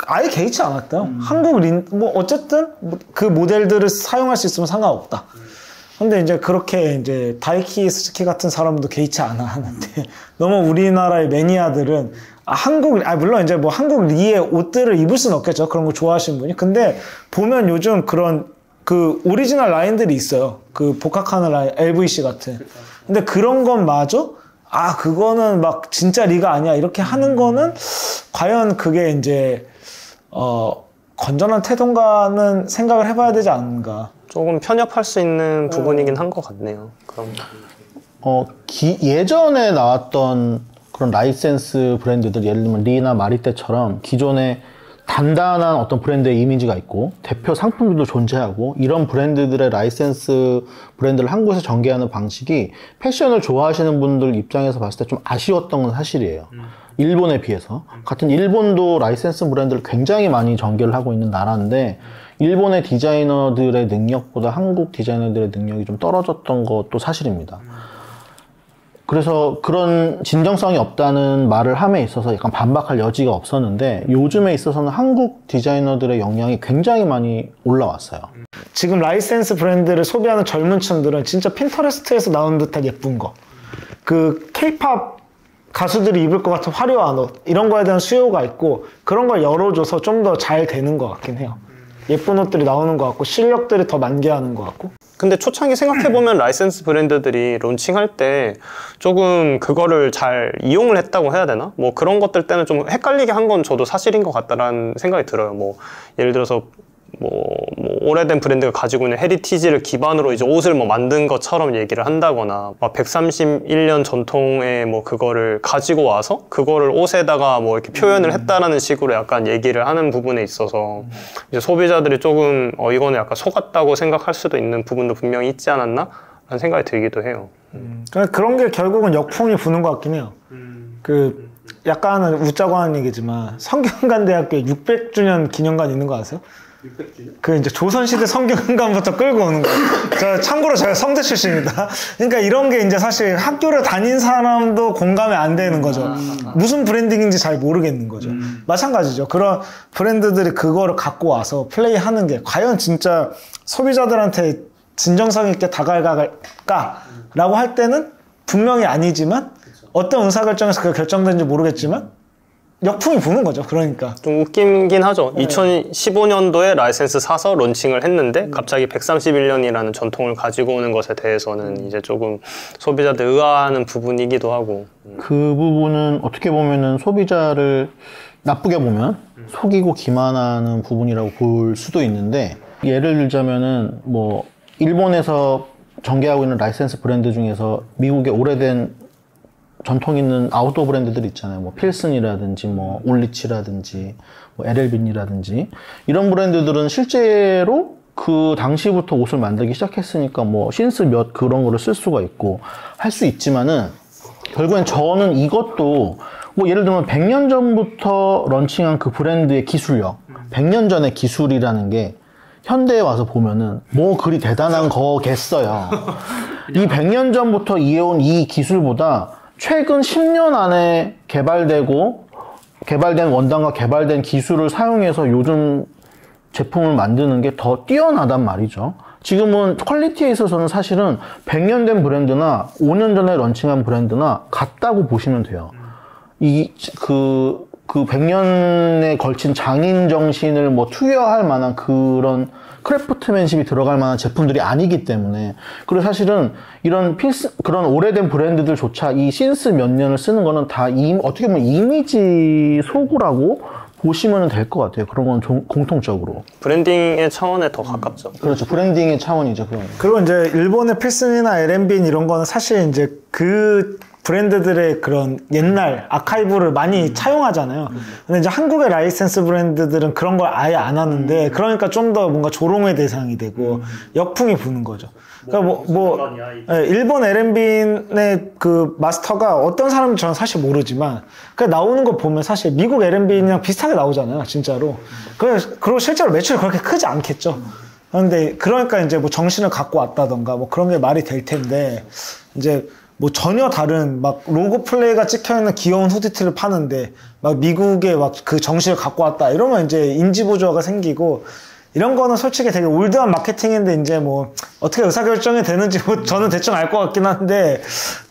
아예 개의치 않았대요. 한국 뭐 어쨌든 그 모델들을 사용할 수 있으면 상관없다. 근데 이제 그렇게 이제 다이키 스즈키 같은 사람도 개의치 않아 하는데 너무 우리나라의 매니아들은 물론 이제 뭐 한국 리의 옷들을 입을 수는 없겠죠. 그런 거 좋아하시는 분이. 근데 보면 요즘 그런 그 오리지널 라인들이 있어요. 그 복학하는 라인, LVC 같은. 근데 그런 것마저 그거는 막 진짜 리가 아니야 이렇게 하는 거는 과연 그게 이제 건전한 태도인가는 생각을 해봐야 되지 않는가. 조금 편협할 수 있는 부분이긴 한 것 같네요. 그럼. 예전에 나왔던 그런 라이센스 브랜드들, 예를 들면 리나 마리떼처럼 기존에 단단한 어떤 브랜드의 이미지가 있고 대표 상품들도 존재하고 이런 브랜드들의 라이센스 브랜드를 한 곳에 전개하는 방식이 패션을 좋아하시는 분들 입장에서 봤을 때 좀 아쉬웠던 건 사실이에요. 일본에 비해서. 같은 일본도 라이센스 브랜드를 굉장히 많이 전개를 하고 있는 나라인데 일본의 디자이너들의 능력보다 한국 디자이너들의 능력이 좀 떨어졌던 것도 사실입니다. 그래서 그런 진정성이 없다는 말을 함에 있어서 약간 반박할 여지가 없었는데 요즘에 있어서는 한국 디자이너들의 역량이 굉장히 많이 올라왔어요. 지금 라이센스 브랜드를 소비하는 젊은 층들은 진짜 핀터레스트에서 나온 듯한 예쁜 거, 그 케이팝 가수들이 입을 것 같은 화려한 옷 이런 거에 대한 수요가 있고 그런 걸 열어줘서 좀 더 잘 되는 것 같긴 해요. 예쁜 옷들이 나오는 것 같고 실력들이 더 만개하는 것 같고. 근데 초창기 생각해보면 라이센스 브랜드들이 론칭할 때 조금 그거를 잘 이용을 했다고 해야 되나? 뭐 그런 것들 때문에 좀 헷갈리게 한 건 저도 사실인 것 같다라는 생각이 들어요. 뭐 예를 들어서 오래된 브랜드가 가지고 있는 헤리티지를 기반으로 이제 옷을 뭐 만든 것처럼 얘기를 한다거나, 막 131년 전통의 뭐 그거를 가지고 와서 그거를 옷에다가 뭐 이렇게 표현을 했다라는 식으로 약간 얘기를 하는 부분에 있어서 이제 소비자들이 조금 이거는 약간 속았다고 생각할 수도 있는 부분도 분명히 있지 않았나? 라는 생각이 들기도 해요. 그런 게 결국은 역풍이 부는 것 같긴 해요. 그 약간은 웃자고 하는 얘기지만 성균관대학교에 600주년 기념관 있는 거 아세요? 600주년? 그 이제 조선시대 성균관부터 끌고 오는 거예요. 참고로 제가 성대 출신입니다. 그러니까 이런 게 이제 사실 학교를 다닌 사람도 공감이 안 되는 거죠. 무슨 브랜딩인지 잘 모르겠는 거죠. 마찬가지죠. 그런 브랜드들이 그거를 갖고 와서 플레이하는 게 과연 진짜 소비자들한테 진정성 있게 다가갈까? 라고 할 때는 분명히 아니지만 어떤 의사결정에서 그게 결정된지 모르겠지만 역풍이 부는 거죠. 그러니까 좀 웃기긴 하죠. 2015년도에 라이센스 사서 론칭을 했는데 갑자기 131년이라는 전통을 가지고 오는 것에 대해서는 이제 조금 소비자들 의아하는 부분이기도 하고, 그 부분은 어떻게 보면은 소비자를 나쁘게 보면 속이고 기만하는 부분이라고 볼 수도 있는데, 예를 들자면은 뭐 일본에서 전개하고 있는 라이센스 브랜드 중에서 미국의 오래된 전통 있는 아웃도어 브랜드들 있잖아요. 뭐 필슨이라든지 뭐 울리치라든지 뭐 LL빈이라든지 이런 브랜드들은 실제로 그 당시부터 옷을 만들기 시작했으니까 뭐 신스 몇 그런 거를 쓸 수가 있고 할 수 있지만은 결국엔 저는 이것도 뭐 예를 들면 100년 전부터 런칭한 그 브랜드의 기술력, 100년 전의 기술이라는 게 현대에 와서 보면은 뭐 그리 대단한 거겠어요. 이 100년 전부터 이어온 이 기술보다 최근 10년 안에 개발되고 개발된 원단과 개발된 기술을 사용해서 요즘 제품을 만드는 게 더 뛰어나단 말이죠. 지금은 퀄리티에 있어서는 사실은 100년 된 브랜드나 5년 전에 런칭한 브랜드나 같다고 보시면 돼요. 그 100년에 걸친 장인 정신을 뭐 투여할 만한 그런 크래프트맨십이 들어갈 만한 제품들이 아니기 때문에. 그리고 사실은 이런 그런 오래된 브랜드들조차 이 신스 몇 년을 쓰는 거는 다 어떻게 보면 이미지 소구라고 보시면 될 것 같아요. 그런 건 공통적으로. 브랜딩의 차원에 더 가깝죠. 그렇죠. 브랜딩의 차원이죠. 그건. 그리고 이제 일본의 필슨이나 LM빈 이런 거는 사실 이제 그 브랜드들의 그런 옛날 아카이브를 많이 차용하잖아요. 근데 이제 한국의 라이센스 브랜드들은 그런 걸 아예 안 하는데, 그러니까 좀 더 뭔가 조롱의 대상이 되고 역풍이 부는 거죠. 그러니까 일본 LM빈의 그 마스터가 어떤 사람인지 저는 사실 모르지만, 그냥 나오는 거 보면 사실 미국 LM빈이랑 비슷하게 나오잖아요, 진짜로. 그리고 실제로 매출이 그렇게 크지 않겠죠. 그런데 그러니까 이제 뭐 정신을 갖고 왔다던가 뭐 그런 게 말이 될 텐데, 이제 뭐 전혀 다른 막 로고 플레이가 찍혀있는 귀여운 후디티를 파는데 막 미국에 막 그 정신을 갖고 왔다 이러면 이제 인지부조화가 생기고, 이런 거는 솔직히 되게 올드한 마케팅인데 이제 뭐 어떻게 의사결정이 되는지 뭐 저는 대충 알 것 같긴 한데,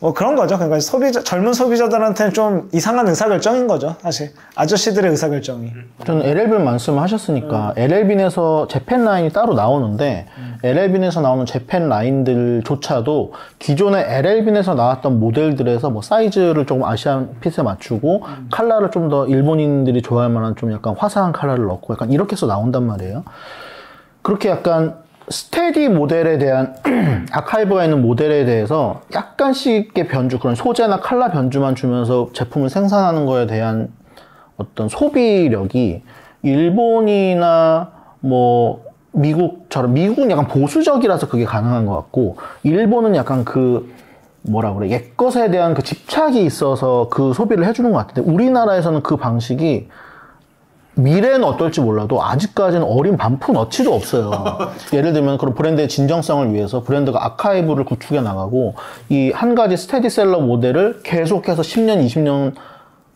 뭐 그런 거죠. 그러니까 젊은 소비자들한테는 좀 이상한 의사결정인 거죠, 사실. 아저씨들의 의사결정이. 저는 LL빈 말씀하셨으니까 LL빈에서 재팬 라인이 따로 나오는데 LL빈에서 나오는 재팬 라인들조차도 기존의 LL빈에서 나왔던 모델들에서 뭐 사이즈를 조금 아시안 핏에 맞추고 컬러를 좀 더 일본인들이 좋아할 만한 좀 약간 화사한 컬러를 넣고 약간 이렇게 해서 나온단 말이에요. 그렇게 약간 스테디 모델에 대한 아카이브가 있는 모델에 대해서 약간씩의 변주, 그런 소재나 컬러 변주만 주면서 제품을 생산하는 거에 대한 어떤 소비력이 일본이나 뭐 미국은 약간 보수적이라서 그게 가능한 것 같고, 일본은 약간 그 뭐라 그래, 옛것에 대한 그 집착이 있어서 그 소비를 해주는 것 같은데, 우리나라에서는 그 방식이 미래는 어떨지 몰라도 아직까지는 어린 반푼어치도 없어요. 예를 들면 그런 브랜드의 진정성을 위해서 브랜드가 아카이브를 구축해 나가고 이 한 가지 스테디셀러 모델을 계속해서 10년, 20년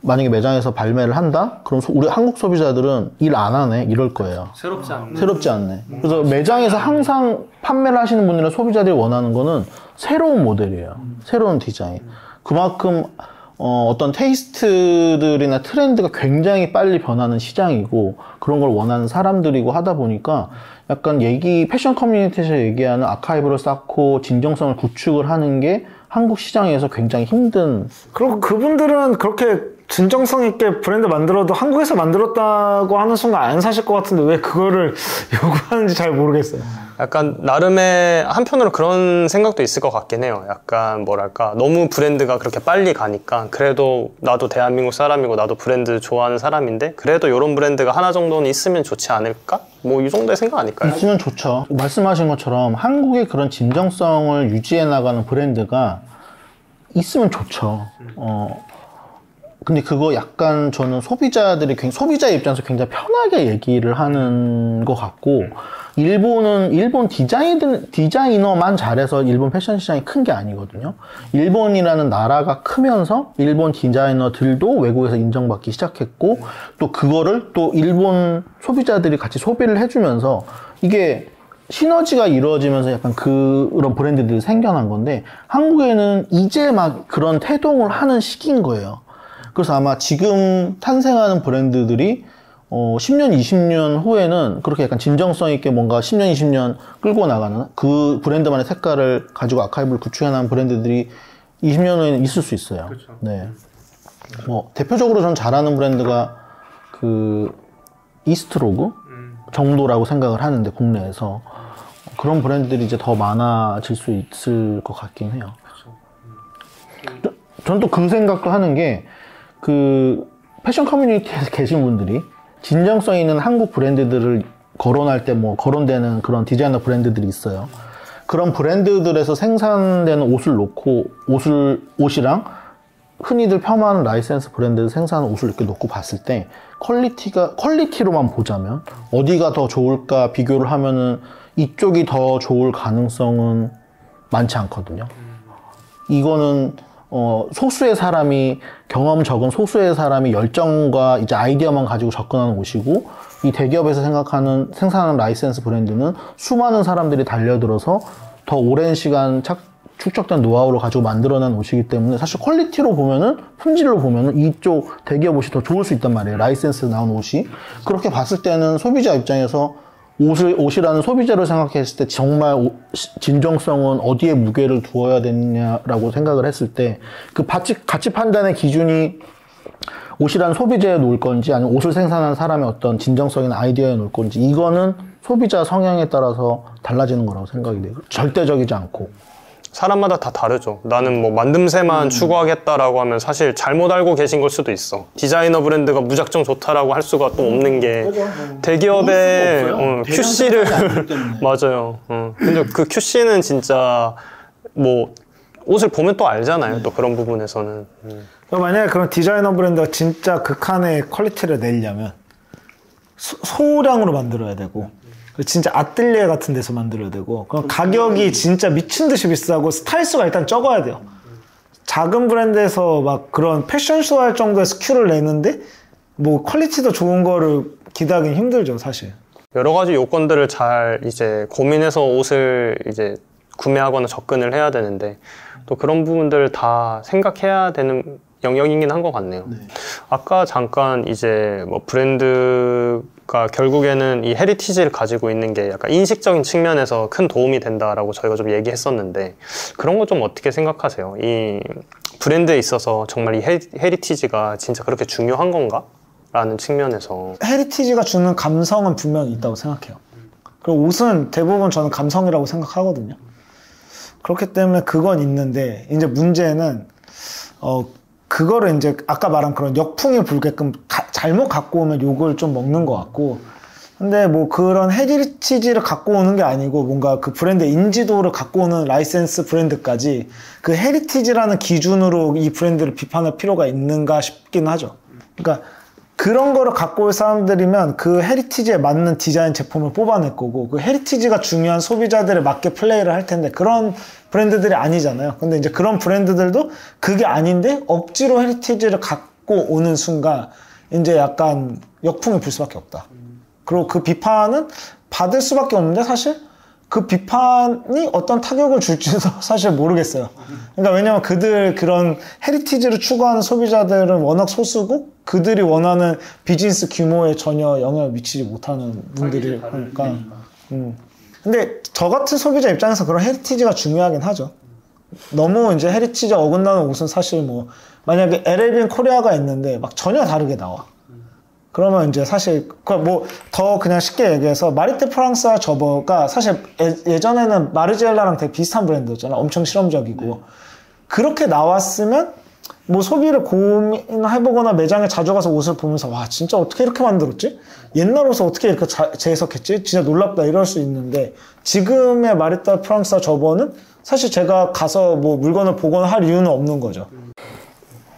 만약에 매장에서 발매를 한다? 그럼 우리 한국 소비자들은 일 안 하네? 이럴 거예요. 새롭지 않네. 그래서 매장에서 항상 판매를 하시는 분들이나 소비자들이 원하는 거는 새로운 모델이에요. 새로운 디자인. 그만큼 어떤 테이스트들이나 트렌드가 굉장히 빨리 변하는 시장이고, 그런 걸 원하는 사람들이고 하다 보니까 약간 패션 커뮤니티에서 얘기하는 아카이브를 쌓고 진정성을 구축을 하는 게 한국 시장에서 굉장히 힘든. 그리고 그분들은 그렇게 진정성 있게 브랜드 만들어도 한국에서 만들었다고 하는 순간 안 사실 것 같은데 왜 그거를 요구하는지 잘 모르겠어요. 약간 나름의 한편으로 그런 생각도 있을 것 같긴 해요. 약간 뭐랄까, 너무 브랜드가 그렇게 빨리 가니까 그래도 나도 대한민국 사람이고 나도 브랜드 좋아하는 사람인데 그래도 이런 브랜드가 하나 정도는 있으면 좋지 않을까? 뭐 이 정도의 생각 아닐까요? 있으면 좋죠. 말씀하신 것처럼 한국의 그런 진정성을 유지해 나가는 브랜드가 있으면 좋죠. 근데 그거 약간 저는 소비자 입장에서 굉장히 편하게 얘기를 하는 것 같고, 일본 디자이너만 잘해서 일본 패션 시장이 큰 게 아니거든요. 일본이라는 나라가 크면서 일본 디자이너들도 외국에서 인정받기 시작했고, 또 그거를 또 일본 소비자들이 같이 소비를 해주면서 이게 시너지가 이루어지면서 약간 그런 브랜드들이 생겨난 건데, 한국에는 이제 막 그런 태동을 하는 시기인 거예요. 그래서 아마 지금 탄생하는 브랜드들이 10년, 20년 후에는 그렇게 약간 진정성 있게 뭔가 10년, 20년 끌고 나가는 그 브랜드만의 색깔을 가지고 아카이브를 구축해 나가는 브랜드들이 20년 후에는 있을 수 있어요. 그렇죠. 네. 뭐 대표적으로 전 잘하는 브랜드가 그 이스트로그 정도라고 생각을 하는데, 국내에서 그런 브랜드들이 이제 더 많아질 수 있을 것 같긴 해요. 전 또 그 생각도 하는 게, 그 패션 커뮤니티에서 계신 분들이 진정성 있는 한국 브랜드들을 거론할 때 뭐 거론되는 그런 디자이너 브랜드들이 있어요. 그런 브랜드들에서 생산되는 옷을 놓고 옷이랑 흔히들 폄하하는 라이센스 브랜드 생산하는 옷을 이렇게 놓고 봤을 때 퀄리티로만 보자면 어디가 더 좋을까 비교를 하면은 이쪽이 더 좋을 가능성은 많지 않거든요. 이거는 소수의 사람이, 경험 적은 소수의 사람이 열정과 이제 아이디어만 가지고 접근하는 옷이고, 이 대기업에서 생산하는 라이센스 브랜드는 수많은 사람들이 달려들어서 더 오랜 시간 축적된 노하우를 가지고 만들어낸 옷이기 때문에 사실 퀄리티로 보면은, 품질로 보면은 이쪽 대기업 옷이 더 좋을 수 있단 말이에요. 라이센스 나온 옷이. 그렇게 봤을 때는 소비자 입장에서 옷이라는 소비자를 생각했을 때 정말 진정성은 어디에 무게를 두어야 되느냐라고 생각을 했을 때 그 가치 판단의 기준이 옷이라는 소비자에 놓을 건지 아니면 옷을 생산하는 사람의 어떤 진정성이나 아이디어에 놓을 건지, 이거는 소비자 성향에 따라서 달라지는 거라고 생각이 돼요. 절대적이지 않고. 사람마다 다 다르죠. 나는 뭐 만듦새만 추구하겠다라고 하면 사실 잘못 알고 계신 걸 수도 있어. 디자이너 브랜드가 무작정 좋다라고 할 수가 또 없는 게 대기업의 QC를 맞아요. 근데 그 QC는 진짜 뭐 옷을 보면 또 알잖아요. 또 그런 부분에서는. 만약에 그런 디자이너 브랜드가 진짜 극한의 퀄리티를 내려면 소량으로 만들어야 되고, 진짜 아뜰리에 같은 데서 만들어야 되고, 그럼 가격이 진짜 미친 듯이 비싸고 스타일수가 일단 적어야 돼요. 작은 브랜드에서 막 그런 패션쇼 할 정도의 스큐를 내는데 뭐 퀄리티도 좋은 거를 기대하기는 힘들죠, 사실. 여러 가지 요건들을 잘 이제 고민해서 옷을 이제 구매하거나 접근을 해야 되는데, 또 그런 부분들을 다 생각해야 되는 영역이긴 한 것 같네요. 네. 아까 잠깐 이제 뭐 브랜드가 결국에는 이 헤리티지를 가지고 있는 게 약간 인식적인 측면에서 큰 도움이 된다라고 저희가 좀 얘기했었는데, 그런 거 좀 어떻게 생각하세요? 이 브랜드에 있어서 정말 이 헤리티지가 진짜 그렇게 중요한 건가? 라는 측면에서. 헤리티지가 주는 감성은 분명히 있다고 생각해요. 그리고 옷은 대부분 저는 감성이라고 생각하거든요. 그렇기 때문에 그건 있는데, 이제 문제는 그거를 이제 아까 말한 그런 역풍이 불게끔 잘못 갖고 오면 욕을 좀 먹는 것 같고, 근데 뭐 그런 헤리티지를 갖고 오는 게 아니고 뭔가 그 브랜드의 인지도를 갖고 오는 라이센스 브랜드까지 그 헤리티지라는 기준으로 이 브랜드를 비판할 필요가 있는가 싶긴 하죠. 그러니까 그런 거를 갖고 올 사람들이면 그 헤리티지에 맞는 디자인 제품을 뽑아낼 거고, 그 헤리티지가 중요한 소비자들에 맞게 플레이를 할 텐데 그런 브랜드들이 아니잖아요. 근데 이제 그런 브랜드들도 그게 아닌데 억지로 헤리티지를 갖고 오는 순간 이제 약간 역풍이 불 수밖에 없다. 그리고 그 비판은 받을 수밖에 없는데, 사실 그 비판이 어떤 타격을 줄지도 사실 모르겠어요. 그러니까 왜냐면 그런 헤리티지를 추구하는 소비자들은 워낙 소수고, 그들이 원하는 비즈니스 규모에 전혀 영향을 미치지 못하는 분들이 그러니까. 근데 저 같은 소비자 입장에서 그런 헤리티지가 중요하긴 하죠. 너무 이제 헤리티지 어긋나는 옷은 사실 뭐 만약에 LL빈 코리아가 있는데 막 전혀 다르게 나와. 그러면 이제 사실 뭐 더 그냥 쉽게 얘기해서 마리떼 프랑스와 저버가 사실 예전에는 마르지엘라랑 되게 비슷한 브랜드였잖아. 엄청 실험적이고. 그렇게 나왔으면 뭐 소비를 고민해보거나 매장에 자주 가서 옷을 보면서 와 진짜 어떻게 이렇게 만들었지? 옛날 옷을 어떻게 이렇게 재해석했지? 진짜 놀랍다 이럴 수 있는데, 지금의 마리떼 프랑스와 저버는 사실 제가 가서 뭐 물건을 보거나 할 이유는 없는 거죠.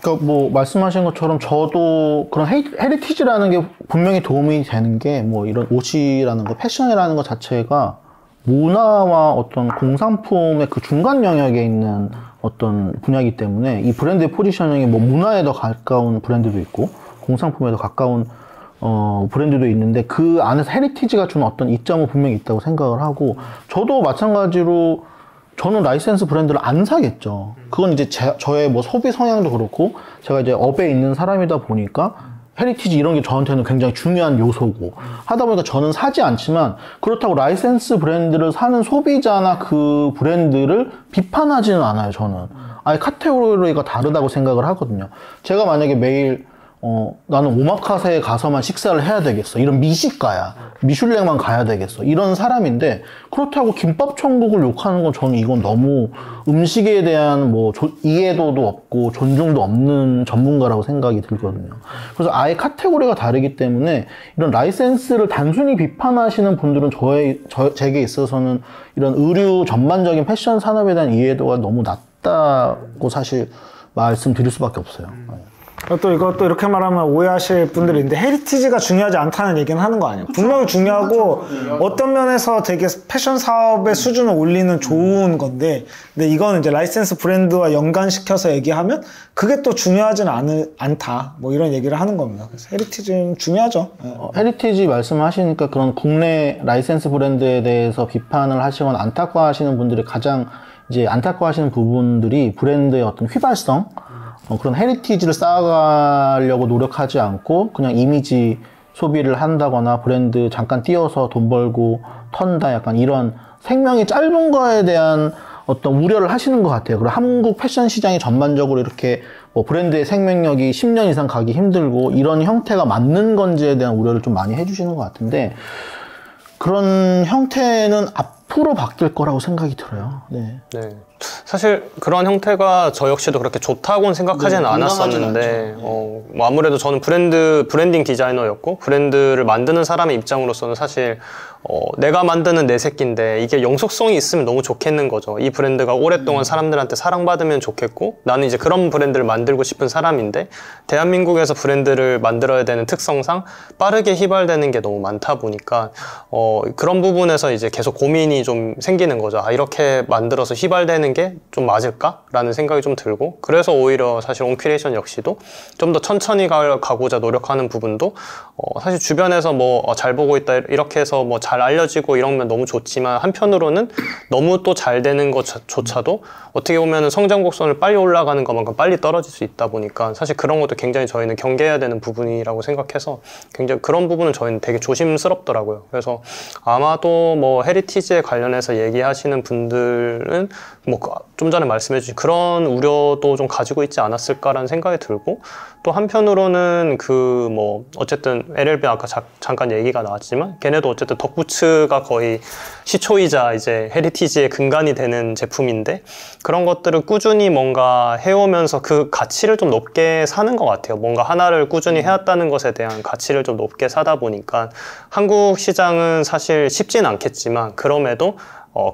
그러니까 뭐 말씀하신 것처럼 저도 그런 헤리티지라는 게 분명히 도움이 되는 게, 뭐 이런 옷이라는 거, 패션이라는 것 자체가 문화와 어떤 공산품의 그 중간 영역에 있는 어떤 분야이기 때문에 이 브랜드의 포지셔닝이 뭐 문화에 더 가까운 브랜드도 있고 공산품에 더 가까운 브랜드도 있는데, 그 안에서 헤리티지가 주는 어떤 이점은 분명히 있다고 생각을 하고, 저도 마찬가지로 저는 라이센스 브랜드를 안 사겠죠. 그건 이제 저의 뭐 소비 성향도 그렇고, 제가 이제 업에 있는 사람이다 보니까 헤리티지 이런 게 저한테는 굉장히 중요한 요소고 하다 보니까 저는 사지 않지만, 그렇다고 라이센스 브랜드를 사는 소비자나 그 브랜드를 비판하지는 않아요. 저는 아예 카테고리가 다르다고 생각을 하거든요. 제가 만약에 매일 나는 오마카세에 가서만 식사를 해야 되겠어, 이런 미식가야, 미슐랭만 가야 되겠어, 이런 사람인데, 그렇다고 김밥 천국을 욕하는 건 저는 이건 너무 음식에 대한 뭐 이해도도 없고 존중도 없는 전문가라고 생각이 들거든요. 그래서 아예 카테고리가 다르기 때문에 이런 라이센스를 단순히 비판하시는 분들은 제게 있어서는 이런 의류 전반적인 패션 산업에 대한 이해도가 너무 낮다고 사실 말씀드릴 수밖에 없어요. 또 이것도 이렇게 말하면 오해하실 분들이 있는데 헤리티지가 중요하지 않다는 얘기는 하는 거 아니에요. 분명히 중요하고 어떤 면에서 되게 패션 사업의 수준을 올리는 좋은 건데, 근데 이거는 이제 라이센스 브랜드와 연관시켜서 얘기하면 그게 또 중요하진 않다, 뭐 이런 얘기를 하는 겁니다. 그래서 헤리티지는 중요하죠. 헤리티지 말씀하시니까 그런 국내 라이센스 브랜드에 대해서 비판을 하시거나 안타까워하시는 분들이 가장 이제 안타까워하시는 부분들이 브랜드의 어떤 휘발성, 그런 헤리티지를 쌓아가려고 노력하지 않고 그냥 이미지 소비를 한다거나 브랜드 잠깐 띄워서 돈 벌고 턴다, 약간 이런 생명이 짧은 거에 대한 어떤 우려를 하시는 것 같아요. 그리고 한국 패션 시장이 전반적으로 이렇게 뭐 브랜드의 생명력이 10년 이상 가기 힘들고 이런 형태가 맞는 건지에 대한 우려를 좀 많이 해주시는 것 같은데, 그런 형태는 앞으로 바뀔 거라고 생각이 들어요. 네. 사실 그런 형태가 저 역시도 그렇게 좋다고는 생각하지는 않았었는데, 뭐 아무래도 저는 브랜딩 디자이너였고, 브랜드를 만드는 사람의 입장으로서는 사실 내가 만드는 내 새끼인데 이게 영속성이 있으면 너무 좋겠는 거죠. 이 브랜드가 오랫동안 사람들한테 사랑받으면 좋겠고, 나는 이제 그런 브랜드를 만들고 싶은 사람인데, 대한민국에서 브랜드를 만들어야 되는 특성상 빠르게 휘발되는 게 너무 많다 보니까 그런 부분에서 이제 계속 고민이 좀 생기는 거죠. 아, 이렇게 만들어서 휘발되는 게 좀 맞을까? 라는 생각이 좀 들고, 그래서 오히려 사실 온큐레이션 역시도 좀 더 천천히 가고자 노력하는 부분도 사실 주변에서 뭐 잘 보고 있다 이렇게 해서 뭐 잘 알려지고 이러면 너무 좋지만, 한편으로는 너무 또 잘 되는 것조차도 어떻게 보면 성장 곡선을 빨리 올라가는 것만큼 빨리 떨어질 수 있다 보니까 사실 그런 것도 굉장히 저희는 경계해야 되는 부분이라고 생각해서 굉장히 그런 부분은 저희는 되게 조심스럽더라고요. 그래서 아마도 뭐 헤리티지에 관련해서 얘기하시는 분들은 뭐 좀 전에 말씀해 주신 그런 우려도 좀 가지고 있지 않았을까라는 생각이 들고, 또 한편으로는 그 뭐 어쨌든 LLB 아까 잠깐 얘기가 나왔지만 걔네도 어쨌든 덕부츠가 거의 시초이자 이제 헤리티지의 근간이 되는 제품인데, 그런 것들을 꾸준히 뭔가 해오면서 그 가치를 좀 높게 사는 것 같아요. 뭔가 하나를 꾸준히 해왔다는 것에 대한 가치를 좀 높게 사다 보니까 한국 시장은 사실 쉽진 않겠지만, 그럼에도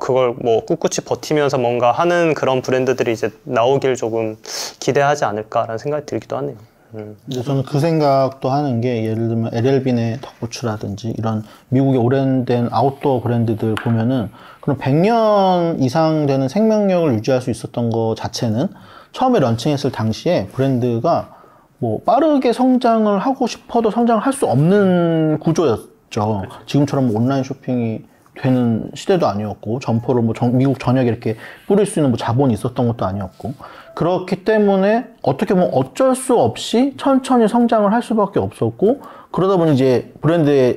그걸 뭐 꿋꿋이 버티면서 뭔가 하는 그런 브랜드들이 이제 나오길 조금 기대하지 않을까라는 생각이 들기도 하네요. 근데 저는 그 생각도 하는 게, 예를 들면 LL빈의 덕부츠라든지 이런 미국의 오랜된 아웃도어 브랜드들 보면은 그런 100년 이상 되는 생명력을 유지할 수 있었던 것 자체는 처음에 런칭했을 당시에 브랜드가 뭐 빠르게 성장을 하고 싶어도 성장을 할 수 없는 구조였죠. 지금처럼 온라인 쇼핑이 되는 시대도 아니었고, 점포를 뭐 미국 전역에 이렇게 뿌릴 수 있는 뭐 자본이 있었던 것도 아니었고, 그렇기 때문에 어떻게 보면 어쩔 수 없이 천천히 성장을 할 수밖에 없었고, 그러다 보니 이제 브랜드의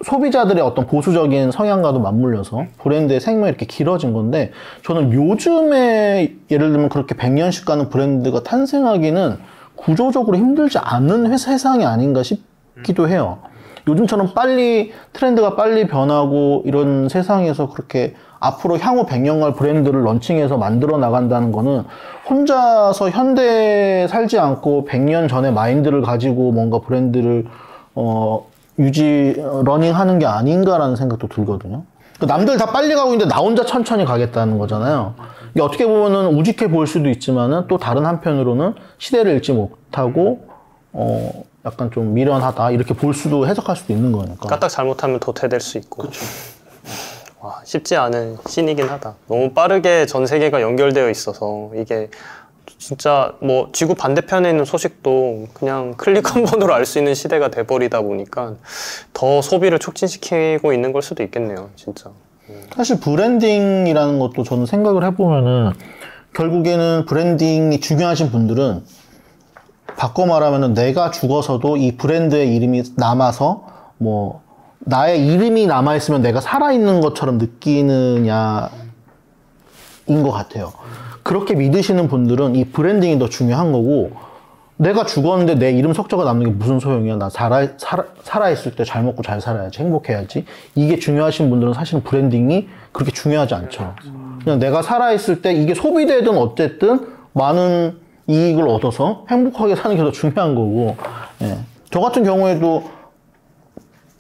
소비자들의 어떤 보수적인 성향과도 맞물려서 브랜드의 생명이 이렇게 길어진 건데, 저는 요즘에 예를 들면 그렇게 100년씩 가는 브랜드가 탄생하기는 구조적으로 힘들지 않은 세상이 아닌가 싶기도 해요. 요즘처럼 빨리 트렌드가 빨리 변하고 이런 세상에서 그렇게 앞으로 향후 100년간 브랜드를 런칭해서 만들어 나간다는 거는 혼자서 현대에 살지 않고 100년 전의 마인드를 가지고 뭔가 브랜드를 러닝하는 게 아닌가라는 생각도 들거든요. 남들 다 빨리 가고 있는데 나 혼자 천천히 가겠다는 거잖아요. 이게 어떻게 보면은 우직해 보일 수도 있지만은, 또 다른 한편으로는 시대를 읽지 못하고 약간 좀 미련하다 이렇게 볼 수도, 해석할 수도 있는 거니까. 까딱 잘못하면 도태될 수 있고. 그렇죠. 와, 쉽지 않은 씬이긴 하다. 너무 빠르게 전 세계가 연결되어 있어서 이게 진짜 뭐 지구 반대편에 있는 소식도 그냥 클릭 한 번으로 알 수 있는 시대가 돼버리다 보니까 더 소비를 촉진시키고 있는 걸 수도 있겠네요, 진짜. 사실 브랜딩이라는 것도 저는 생각을 해보면은, 결국에는 브랜딩이 중요하신 분들은 바꿔 말하면은 내가 죽어서도 이 브랜드의 이름이 남아서 뭐 나의 이름이 남아있으면 내가 살아있는 것처럼 느끼느냐인 것 같아요. 그렇게 믿으시는 분들은 이 브랜딩이 더 중요한 거고, 내가 죽었는데 내 이름 석자가 남는 게 무슨 소용이야. 나 살아있을 때 잘 먹고 잘 살아야지, 행복해야지. 이게 중요하신 분들은 사실은 브랜딩이 그렇게 중요하지 않죠. 그냥 내가 살아있을 때 이게 소비되든 어쨌든 많은 이익을 얻어서 행복하게 사는 게 더 중요한 거고, 예. 저 같은 경우에도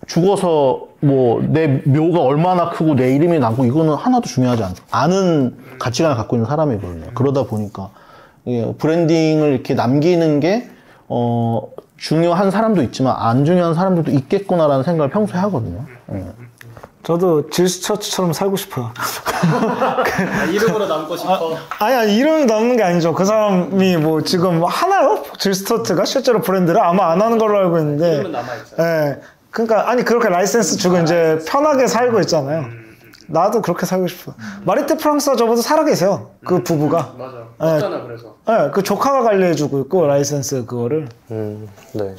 죽어서 뭐 내 묘가 얼마나 크고 내 이름이 나고 이거는 하나도 중요하지 않은 가치관을 갖고 있는 사람이거든요. 그러다 보니까 브랜딩을 이렇게 남기는 게 중요한 사람도 있지만 안 중요한 사람들도 있겠구나라는 생각을 평소에 하거든요. 저도 질스처치처럼 살고 싶어요. 이름으로 남고 싶어. 아니, 이름이 남는 게 아니죠. 그 사람이 뭐 지금 하나요? 질스처치가 실제로 브랜드를 아마 안 하는 걸로 알고 있는데. 이름은 남아있잖아요. 예. 그러니까, 아니, 그렇게 라이센스 주고 이제 편하게 살고 있잖아요. 나도 그렇게 살고 싶어. 마리테 프랑스와 저보다 살아계세요. 그 부부가. 맞아. 맞잖아, 그래서. 예, 그 조카가 관리해주고 있고, 라이센스 그거를. 네.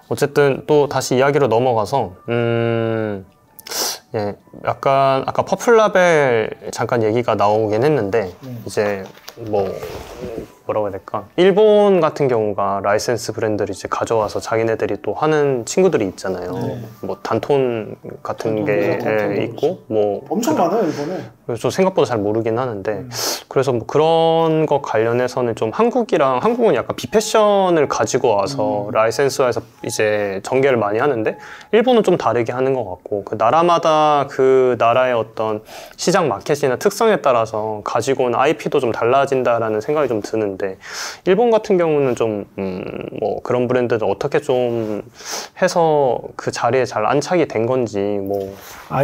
어쨌든 또 다시 이야기로 넘어가서, 예, 약간 아까 퍼플라벨 잠깐 얘기가 나오긴 했는데 이제 뭐라고 해야 될까? 일본 같은 경우가 라이센스 브랜드를 이제 가져와서 자기네들이 또 하는 친구들이 있잖아요. 뭐 단톤 같은 게 있고 뭐 엄청 많아요, 일본에. 그래서 저 생각보다 잘 모르긴 하는데 그래서 뭐 그런 것 관련해서는 좀 한국은 약간 비패션을 가지고 와서 라이센스화해서 이제 전개를 많이 하는데 일본은 좀 다르게 하는 것 같고 그 나라마다 그 나라의 어떤 시장 마켓이나 특성에 따라서 가지고 온 IP도 좀 달라진다라는 생각이 좀 드는데 일본 같은 경우는 좀 뭐 그런 브랜드들 어떻게 좀 해서 그 자리에 잘 안착이 된 건지 뭐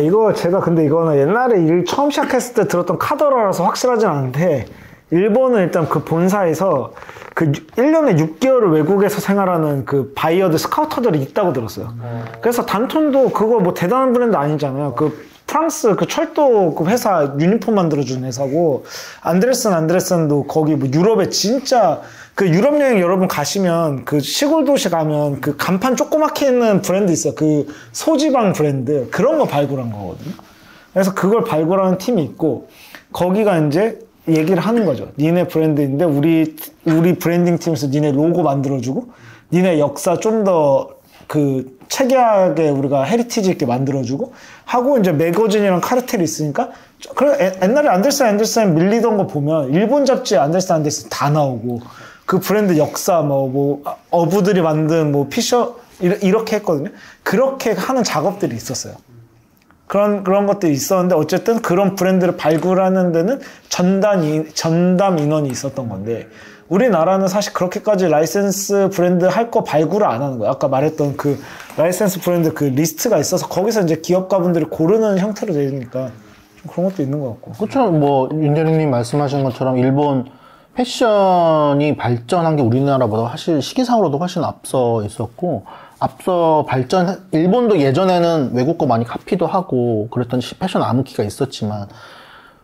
이거 제가 근데 이거는 옛날에 일 처음 시작했을 때 들었던 카더라라서 확실하진 않은데 일본은 일단 그 본사에서 그 1년에 6개월을 외국에서 생활하는 그 바이어들, 스카우터들이 있다고 들었어요. 그래서 단톤도 그거 뭐 대단한 브랜드 아니잖아요. 그 프랑스 그 철도 그 회사 유니폼 만들어주는 회사고 안드레슨도 거기 뭐 유럽에 진짜 그 유럽 여행 여러분 가시면 그 시골 도시 가면 그 간판 조그맣게 있는 브랜드 있어요. 그 소지방 브랜드 그런 거 발굴한 거거든요. 그래서 그걸 발굴하는 팀이 있고 거기가 이제 얘기를 하는 거죠. 니네 브랜드인데 우리 브랜딩 팀에서 니네 로고 만들어주고 니네 역사 좀 더 그 체계하게 우리가 헤리티지 있게 만들어주고 하고 이제 매거진이랑 카르텔이 있으니까 그래 옛날에 안델슨 밀리던 거 보면 일본 잡지에 안델슨 다 나오고 그 브랜드 역사 뭐 어부들이 만든 뭐 피셔 이렇게 했거든요. 그렇게 하는 작업들이 있었어요. 그런 것들이 있었는데 어쨌든 그런 브랜드를 발굴하는 데는 전담 인원이 있었던 건데 우리나라는 사실 그렇게까지 라이센스 브랜드 할 거 발굴을 안 하는 거예요. 아까 말했던 그 라이센스 브랜드 그 리스트가 있어서 거기서 이제 기업가분들이 고르는 형태로 되니까 좀 그런 것도 있는 것 같고. 그렇죠. 뭐 윤대리님 말씀하신 것처럼 일본 패션이 발전한 게 우리나라보다 사실 시기상으로도 훨씬 앞서 있었고 일본도 예전에는 외국 거 많이 카피도 하고 그랬던 패션 암흑기가 있었지만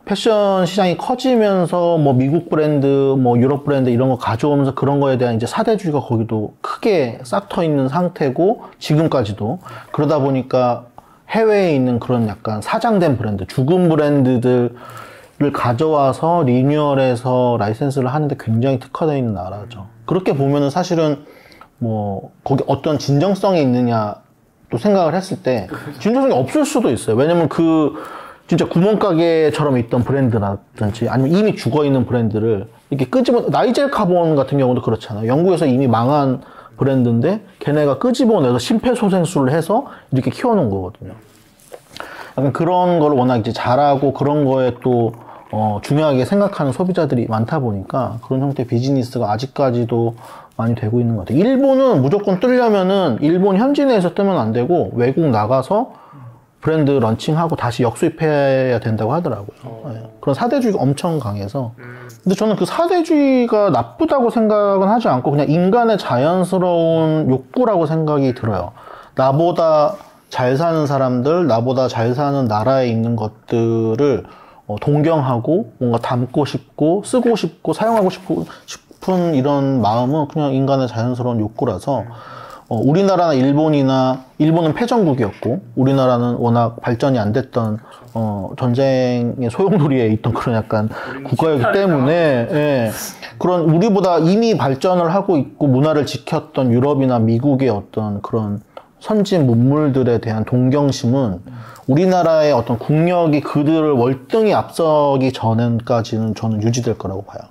패션 시장이 커지면서 뭐 미국 브랜드, 뭐 유럽 브랜드 이런 거 가져오면서 그런 거에 대한 이제 사대주의가 거기도 크게 싹터 있는 상태고 지금까지도 그러다 보니까 해외에 있는 그런 약간 사장된 브랜드, 죽은 브랜드들을 가져와서 리뉴얼해서 라이센스를 하는데 굉장히 특화되어 있는 나라죠. 그렇게 보면은 사실은 뭐 거기 어떤 진정성이 있느냐 또 생각을 했을 때 진정성이 없을 수도 있어요. 왜냐면 진짜 구멍가게처럼 있던 브랜드라든지 아니면 이미 죽어있는 브랜드를 이렇게 나이젤 카본 같은 경우도 그렇잖아요. 영국에서 이미 망한 브랜드인데 걔네가 끄집어내서 심폐소생술을 해서 이렇게 키워놓은 거거든요. 약간 그런 걸 워낙 이제 잘하고 그런 거에 또 중요하게 생각하는 소비자들이 많다 보니까 그런 형태의 비즈니스가 아직까지도 많이 되고 있는 것 같아요. 일본은 무조건 뜨려면은 일본 현지 내에서 뜨면 안 되고 외국 나가서 브랜드 런칭하고 다시 역수입해야 된다고 하더라고요. 네. 그런 사대주의가 엄청 강해서. 근데 저는 그 사대주의가 나쁘다고 생각은 하지 않고 그냥 인간의 자연스러운 욕구라고 생각이 들어요. 나보다 잘 사는 사람들, 나보다 잘 사는 나라에 있는 것들을 동경하고 뭔가 담고 싶고 쓰고 싶고 사용하고 싶은 이런 마음은 그냥 인간의 자연스러운 욕구라서 우리나라나 일본은 패전국이었고 우리나라는 워낙 발전이 안 됐던 전쟁의 소용돌이에 있던 그런 약간 국가였기 때문에 예, 그런 우리보다 이미 발전을 하고 있고 문화를 지켰던 유럽이나 미국의 어떤 그런 선진 문물들에 대한 동경심은 우리나라의 어떤 국력이 그들을 월등히 앞서기 전까지는 저는 유지될 거라고 봐요.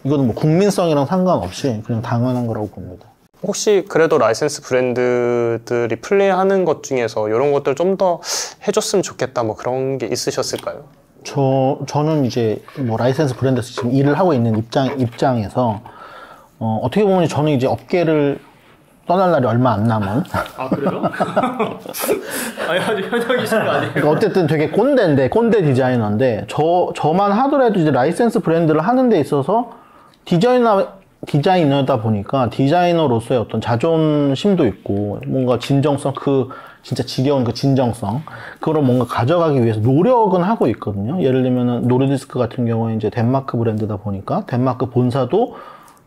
이거는 뭐 국민성이랑 상관없이 그냥 당연한 거라고 봅니다. 혹시 그래도 라이센스 브랜드들이 플레이하는 것 중에서 이런 것들 좀 더 해줬으면 좋겠다 뭐 그런 게 있으셨을까요? 저는 이제 뭐 라이센스 브랜드에서 지금 일을 하고 있는 입장에서 어떻게 보면 저는 이제 업계를 떠날 날이 얼마 안 남은. 아, 그래요? 아니, 아직 현역이신 거 아니에요? 그러니까 어쨌든 되게 꼰대 디자이너인데, 저만 하더라도 이제 라이센스 브랜드를 하는 데 있어서 디자이너다 보니까 디자이너로서의 어떤 자존심도 있고, 뭔가 진정성, 진짜 지겨운 진정성, 그걸 뭔가 가져가기 위해서 노력은 하고 있거든요. 예를 들면은 노르디스크 같은 경우에 이제 덴마크 브랜드다 보니까, 덴마크 본사도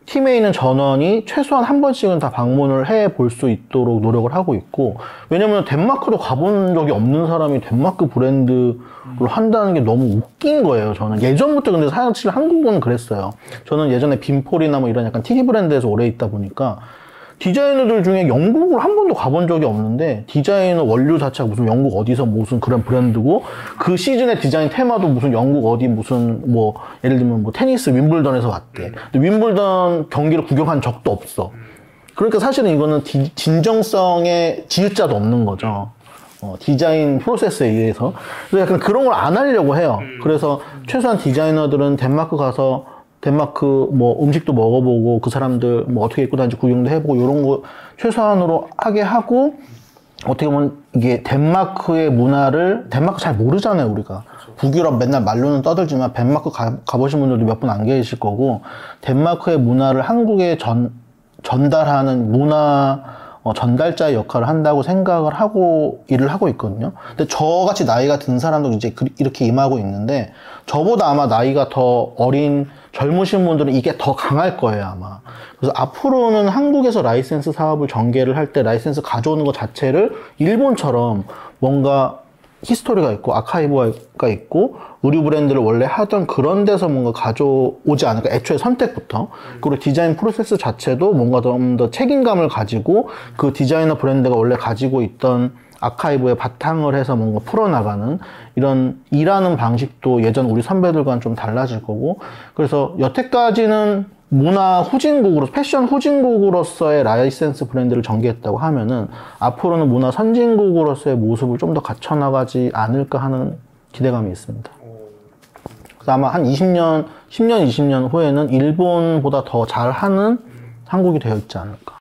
팀에 있는 전원이 최소한 한 번씩은 다 방문을 해 볼 수 있도록 노력을 하고 있고, 왜냐면 덴마크도 가본 적이 없는 사람이 덴마크 브랜드를 한다는 게 너무 웃긴 거예요, 저는. 예전부터 근데 사실 한국은 그랬어요. 저는 예전에 빈폴이나 뭐 이런 약간 티기 브랜드에서 오래 있다 보니까 디자이너들 중에 영국을 한 번도 가본 적이 없는데, 디자이너 원료 자체가 무슨 영국 어디서 무슨 그런 브랜드고, 그 시즌의 디자인 테마도 무슨 영국 어디 무슨 뭐 예를 들면 뭐 테니스 윈블던에서 왔대. 근데 윈블던 경기를 구경한 적도 없어. 그러니까 사실은 이거는 진정성의 지읒자도 없는 거죠. 디자인 프로세스에 의해서. 그래서 약간 그런 걸 안 하려고 해요. 그래서 최소한 디자이너들은 덴마크 가서 덴마크 뭐 음식도 먹어보고 그 사람들 뭐 어떻게 입고 다니는지 구경도 해보고 이런 거 최소한으로 하게 하고, 어떻게 보면 이게 덴마크의 문화를, 덴마크 잘 모르잖아요, 우리가. 북유럽 맨날 말로는 떠들지만 덴마크 가보신 분들도 몇 분 안 계실 거고, 덴마크의 문화를 한국에 전달하는 문화 전달자의 역할을 한다고 생각을 하고 일을 하고 있거든요. 근데 저같이 나이가 든 사람도 이제 이렇게 임하고 있는데, 저보다 아마 나이가 더 어린 젊으신 분들은 이게 더 강할 거예요, 아마. 그래서 앞으로는 한국에서 라이센스 사업을 전개를 할 때 라이센스 가져오는 것 자체를 일본처럼 뭔가 히스토리가 있고 아카이브가 있고 의류 브랜드를 원래 하던 그런 데서 뭔가 가져오지 않을까. 애초에 선택부터. 그리고 디자인 프로세스 자체도 뭔가 좀 더 책임감을 가지고 그 디자이너 브랜드가 원래 가지고 있던 아카이브에 바탕을 해서 뭔가 풀어나가는 이런 일하는 방식도 예전 우리 선배들과는 좀 달라질 거고, 그래서 여태까지는 문화 후진국으로, 패션 후진국으로서의 라이센스 브랜드를 전개했다고 하면은 앞으로는 문화 선진국으로서의 모습을 좀 더 갖춰나가지 않을까 하는 기대감이 있습니다. 그래서 아마 한 10년, 20년 후에는 일본보다 더 잘하는 한국이 되어 있지 않을까.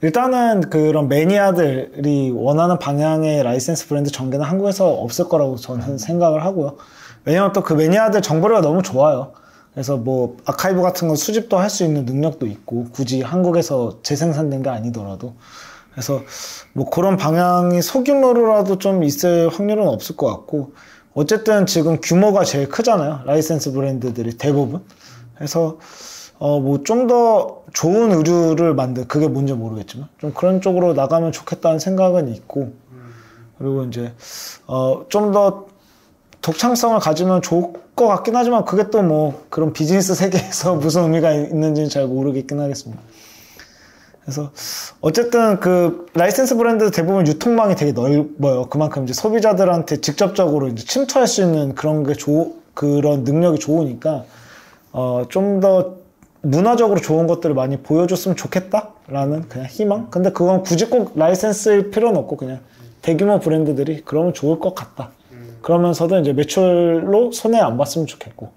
일단은 그런 매니아들이 원하는 방향의 라이센스 브랜드 전개는 한국에서 없을 거라고 저는 생각을 하고요. 왜냐면 또 그 매니아들 정보量너무 좋아요. 그래서 뭐 아카이브 같은 거 수집도 할 수 있는 능력도 있고, 굳이 한국에서 재생산된 게 아니더라도. 그래서 뭐 그런 방향이 소규모로라도 좀 있을 확률은 없을 것 같고, 어쨌든 지금 규모가 제일 크잖아요, 라이센스 브랜드들이 대부분. 그래서 뭐 좀 더 좋은 의류를 그게 뭔지 모르겠지만 좀 그런 쪽으로 나가면 좋겠다는 생각은 있고, 그리고 이제 좀 더 독창성을 가지면 좋을 것 같긴 하지만, 그게 또 뭐 그런 비즈니스 세계에서 무슨 의미가 있는지는 잘 모르겠긴 하겠습니다. 그래서 어쨌든 그 라이센스 브랜드 대부분 유통망이 되게 넓어요. 그만큼 이제 소비자들한테 직접적으로 이제 침투할 수 있는 그런 능력이 좋으니까 좀 더 문화적으로 좋은 것들을 많이 보여줬으면 좋겠다라는 그냥 희망? 근데 그건 굳이 꼭 라이센스일 필요는 없고, 그냥 대규모 브랜드들이 그러면 좋을 것 같다. 그러면서도 이제 매출로 손해 안 봤으면 좋겠고.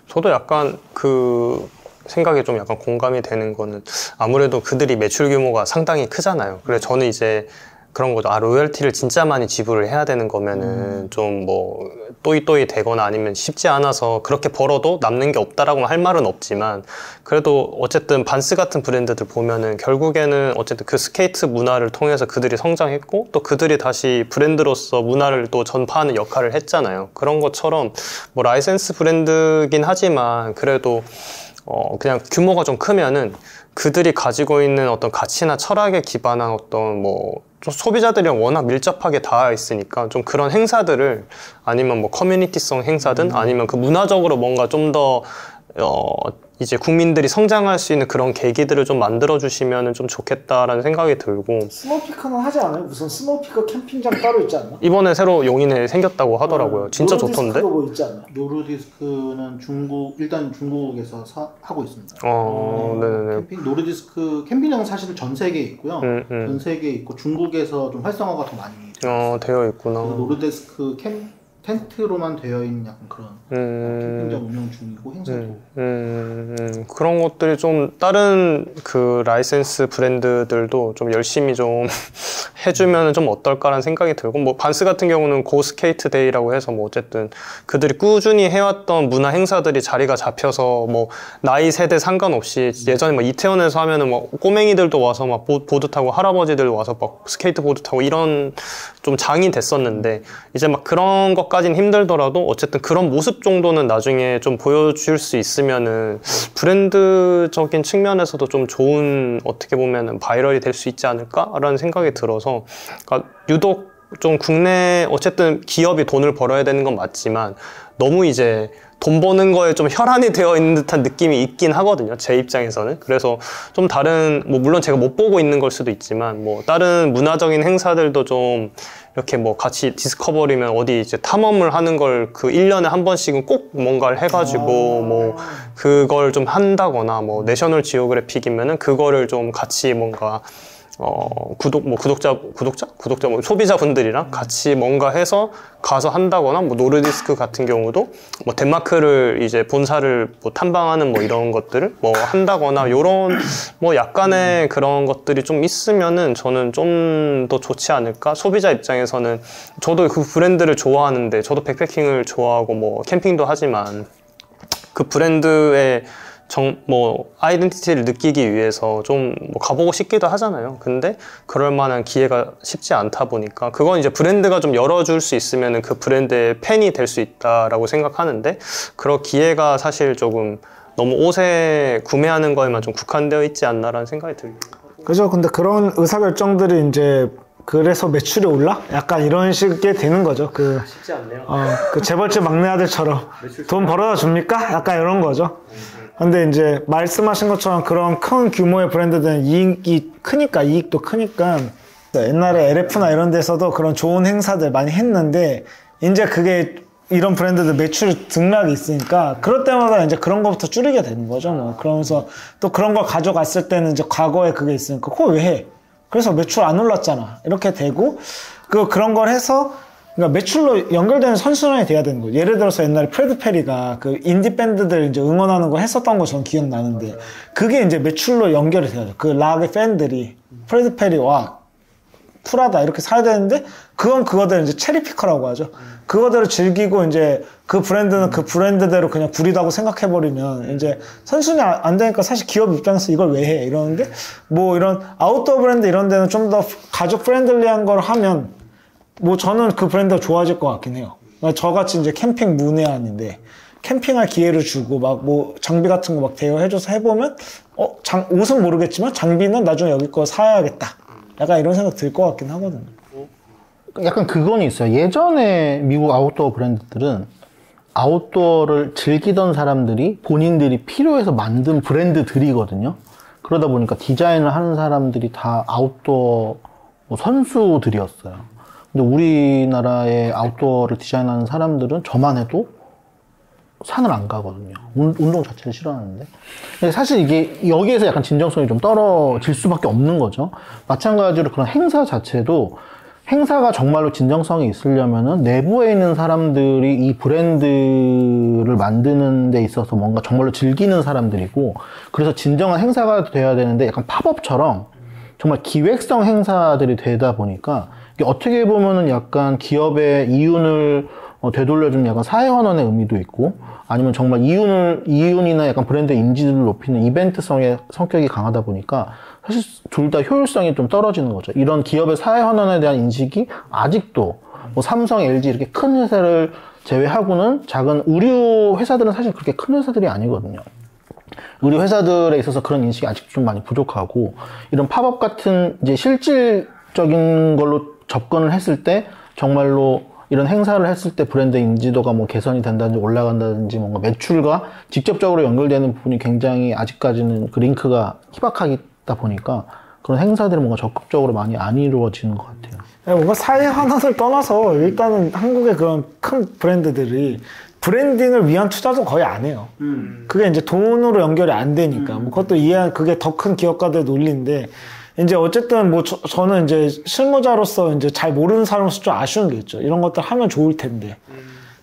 저도 약간 그 생각에 좀 약간 공감이 되는 거는, 아무래도 그들이 매출 규모가 상당히 크잖아요. 그래서 저는 이제 그런 거죠. 로열티를 진짜 많이 지불을 해야 되는 거면은 좀 뭐 또이 되거나 아니면 쉽지 않아서 그렇게 벌어도 남는 게 없다라고 할 말은 없지만, 그래도 어쨌든 반스 같은 브랜드들 보면은 결국에는 어쨌든 그 스케이트 문화를 통해서 그들이 성장했고, 또 그들이 다시 브랜드로서 문화를 또 전파하는 역할을 했잖아요. 그런 것처럼 뭐 라이센스 브랜드긴 하지만 그래도 그냥 규모가 좀 크면은 그들이 가지고 있는 어떤 가치나 철학에 기반한 어떤 뭐 소비자들이랑 워낙 밀접하게 닿아 있으니까, 좀 그런 행사들을, 아니면 뭐 커뮤니티성 행사든 아니면 그 문화적으로 뭔가 좀 더 이제 국민들이 성장할 수 있는 그런 계기들을 좀 만들어주시면 좀 좋겠다라는 생각이 들고. 스노우피커는 하지 않아요? 무슨 스노우피커 캠핑장 따로 있지 않나? 이번에 새로 용인에 생겼다고 하더라고요. 진짜 좋던데? 노르디스크도 뭐 있지 않나? 노르디스크는 일단 중국에서 하고 있습니다. 네네네. 노르디스크 캠핑장은 사실 전 세계에 있고요. 전 세계에 있고 중국에서 좀 활성화가 더 많이 되어 있구나. 노르디스크 텐트로만 되어 있는 약간 그런 캠핑장 운영 중이고 행사도 그런 것들이 좀 다른 그 라이센스 브랜드들도 좀 열심히 좀 해주면 좀 어떨까라는 생각이 들고, 뭐 반스 같은 경우는 고스케이트 데이라고 해서 뭐 어쨌든 그들이 꾸준히 해왔던 문화 행사들이 자리가 잡혀서 뭐 나이 세대 상관없이 예전에 뭐 이태원에서 하면은 뭐 꼬맹이들도 와서 막 보드 타고 할아버지들 와서 막 스케이트보드 타고 이런 좀 장이 됐었는데, 이제 막 그런 것까지는 힘들더라도 어쨌든 그런 모습 정도는 나중에 좀 보여줄 수 있으면은 브랜드적인 측면에서도 좀 좋은, 어떻게 보면은 바이럴이 될 수 있지 않을까라는 생각이 들어서, 그러니까 유독 좀 국내, 어쨌든 기업이 돈을 벌어야 되는 건 맞지만 너무 이제 돈 버는 거에 좀 혈안이 되어 있는 듯한 느낌이 있긴 하거든요, 제 입장에서는. 그래서 좀 다른, 뭐 물론 제가 못 보고 있는 걸 수도 있지만 뭐 다른 문화적인 행사들도 좀 이렇게 뭐 같이 디스커버리면 어디 이제 탐험을 하는 걸 그 1년에 한 번씩은 꼭 뭔가를 해가지고 뭐 그걸 좀 한다거나, 뭐 내셔널 지오그래픽이면은 그거를 좀 같이 뭔가 구독자, 뭐 소비자분들이랑 같이 뭔가 해서 가서 한다거나, 뭐 노르디스크 같은 경우도 뭐 덴마크를 이제 본사를 뭐 탐방하는 뭐 이런 것들을 뭐 한다거나, 요런 뭐 약간의 그런 것들이 좀 있으면은 저는 좀 더 좋지 않을까? 소비자 입장에서는 저도 그 브랜드를 좋아하는데, 저도 백패킹을 좋아하고 뭐 캠핑도 하지만 그 브랜드의 뭐 아이덴티티를 느끼기 위해서 좀 뭐 가보고 싶기도 하잖아요. 근데 그럴 만한 기회가 쉽지 않다 보니까, 그건 이제 브랜드가 좀 열어줄 수 있으면은 그 브랜드의 팬이 될 수 있다라고 생각하는데, 그런 기회가 사실 조금 너무 옷에 구매하는 거에만 좀 국한되어 있지 않나라는 생각이 들고. 그죠. 근데 그런 의사결정들이 이제 그래서 매출이 올라? 약간 이런 식의 되는 거죠. 쉽지 않네요. 그 재벌집 막내 아들처럼 돈 벌어다 줍니까? 약간 이런 거죠. 근데 이제 말씀하신 것처럼 그런 큰 규모의 브랜드들은 이익이 크니까, 이익도 크니까, 옛날에 LF나 이런 데서도 그런 좋은 행사들 많이 했는데, 이제 그게 이런 브랜드들 매출 등락이 있으니까 그럴 때마다 이제 그런 거부터 줄이게 되는 거죠. 뭐 그러면서 또 그런 걸 가져갔을 때는 이제 과거에 그게 있으니까 그거 왜 해? 그래서 매출 안 올랐잖아. 이렇게 되고, 그런 걸 해서, 그러니까 매출로 연결되는 선순환이 돼야 되는 거예요. 예를 들어서 옛날에 프레드 페리가 그 인디 밴드들 이제 응원하는 거 했었던 거 저는 기억나는데, 그게 이제 매출로 연결이 돼야 돼요. 그 락의 팬들이 프레드 페리 와 쿨하다 이렇게 사야 되는데, 그건 그거들 이제 체리피커라고 하죠. 그거대로 즐기고 이제 그 브랜드는 그 브랜드대로 그냥 구리다고 생각해버리면 이제 선순위 안 되니까 사실 기업 입장에서 이걸 왜 해? 이러는데, 뭐 이런 아웃도어 브랜드 이런 데는 좀 더 가족 프렌들리한 걸 하면 뭐 저는 그 브랜드가 좋아질 것 같긴 해요. 그러니까 저같이 이제 캠핑 문외한인데 캠핑할 기회를 주고 막 뭐 장비 같은 거 막 대여해줘서 해보면 옷은 모르겠지만 장비는 나중에 여기 거 사야겠다. 약간 이런 생각 들 것 같긴 하거든요. 약간 그건 있어요. 예전에 미국 아웃도어 브랜드들은 아웃도어를 즐기던 사람들이 본인들이 필요해서 만든 브랜드들이거든요. 그러다 보니까 디자인을 하는 사람들이 다 아웃도어 선수들이었어요. 근데 우리나라의 아웃도어를 디자인하는 사람들은 저만 해도 산을 안 가거든요. 운동 자체를 싫어하는데. 근데 사실 이게 여기에서 약간 진정성이 좀 떨어질 수밖에 없는 거죠. 마찬가지로 그런 행사 자체도, 행사가 정말로 진정성이 있으려면은 내부에 있는 사람들이 이 브랜드를 만드는 데 있어서 뭔가 정말로 즐기는 사람들이고, 그래서 진정한 행사가 돼야 되는데 약간 팝업처럼 정말 기획성 행사들이 되다 보니까 이게 어떻게 보면은 약간 기업의 이윤을 되돌려주는 약간 사회환원의 의미도 있고, 아니면 정말 이윤이나 약간 브랜드 인지도를 높이는 이벤트성의 성격이 강하다 보니까 사실 둘 다 효율성이 좀 떨어지는 거죠. 이런 기업의 사회환원에 대한 인식이 아직도 뭐 삼성, LG 이렇게 큰 회사를 제외하고는 작은 의류 회사들은 사실 그렇게 큰 회사들이 아니거든요. 의류 회사들에 있어서 그런 인식이 아직 좀 많이 부족하고, 이런 팝업 같은 이제 실질적인 걸로 접근을 했을 때 정말로 이런 행사를 했을 때 브랜드 인지도가 뭐 개선이 된다든지 올라간다든지 뭔가 매출과 직접적으로 연결되는 부분이 굉장히 아직까지는 그 링크가 희박하다 보니까 그런 행사들이 뭔가 적극적으로 많이 안 이루어지는 것 같아요. 뭔가 사회 환원을 떠나서 일단은 한국의 그런 큰 브랜드들이 브랜딩을 위한 투자도 거의 안 해요. 그게 이제 돈으로 연결이 안 되니까. 뭐 그것도 그게 더 큰 기업가들의 논리인데, 이제 어쨌든 뭐 저는 이제 실무자로서 이제 잘 모르는 사람으로서 좀 아쉬운 게 있죠. 이런 것들 하면 좋을 텐데.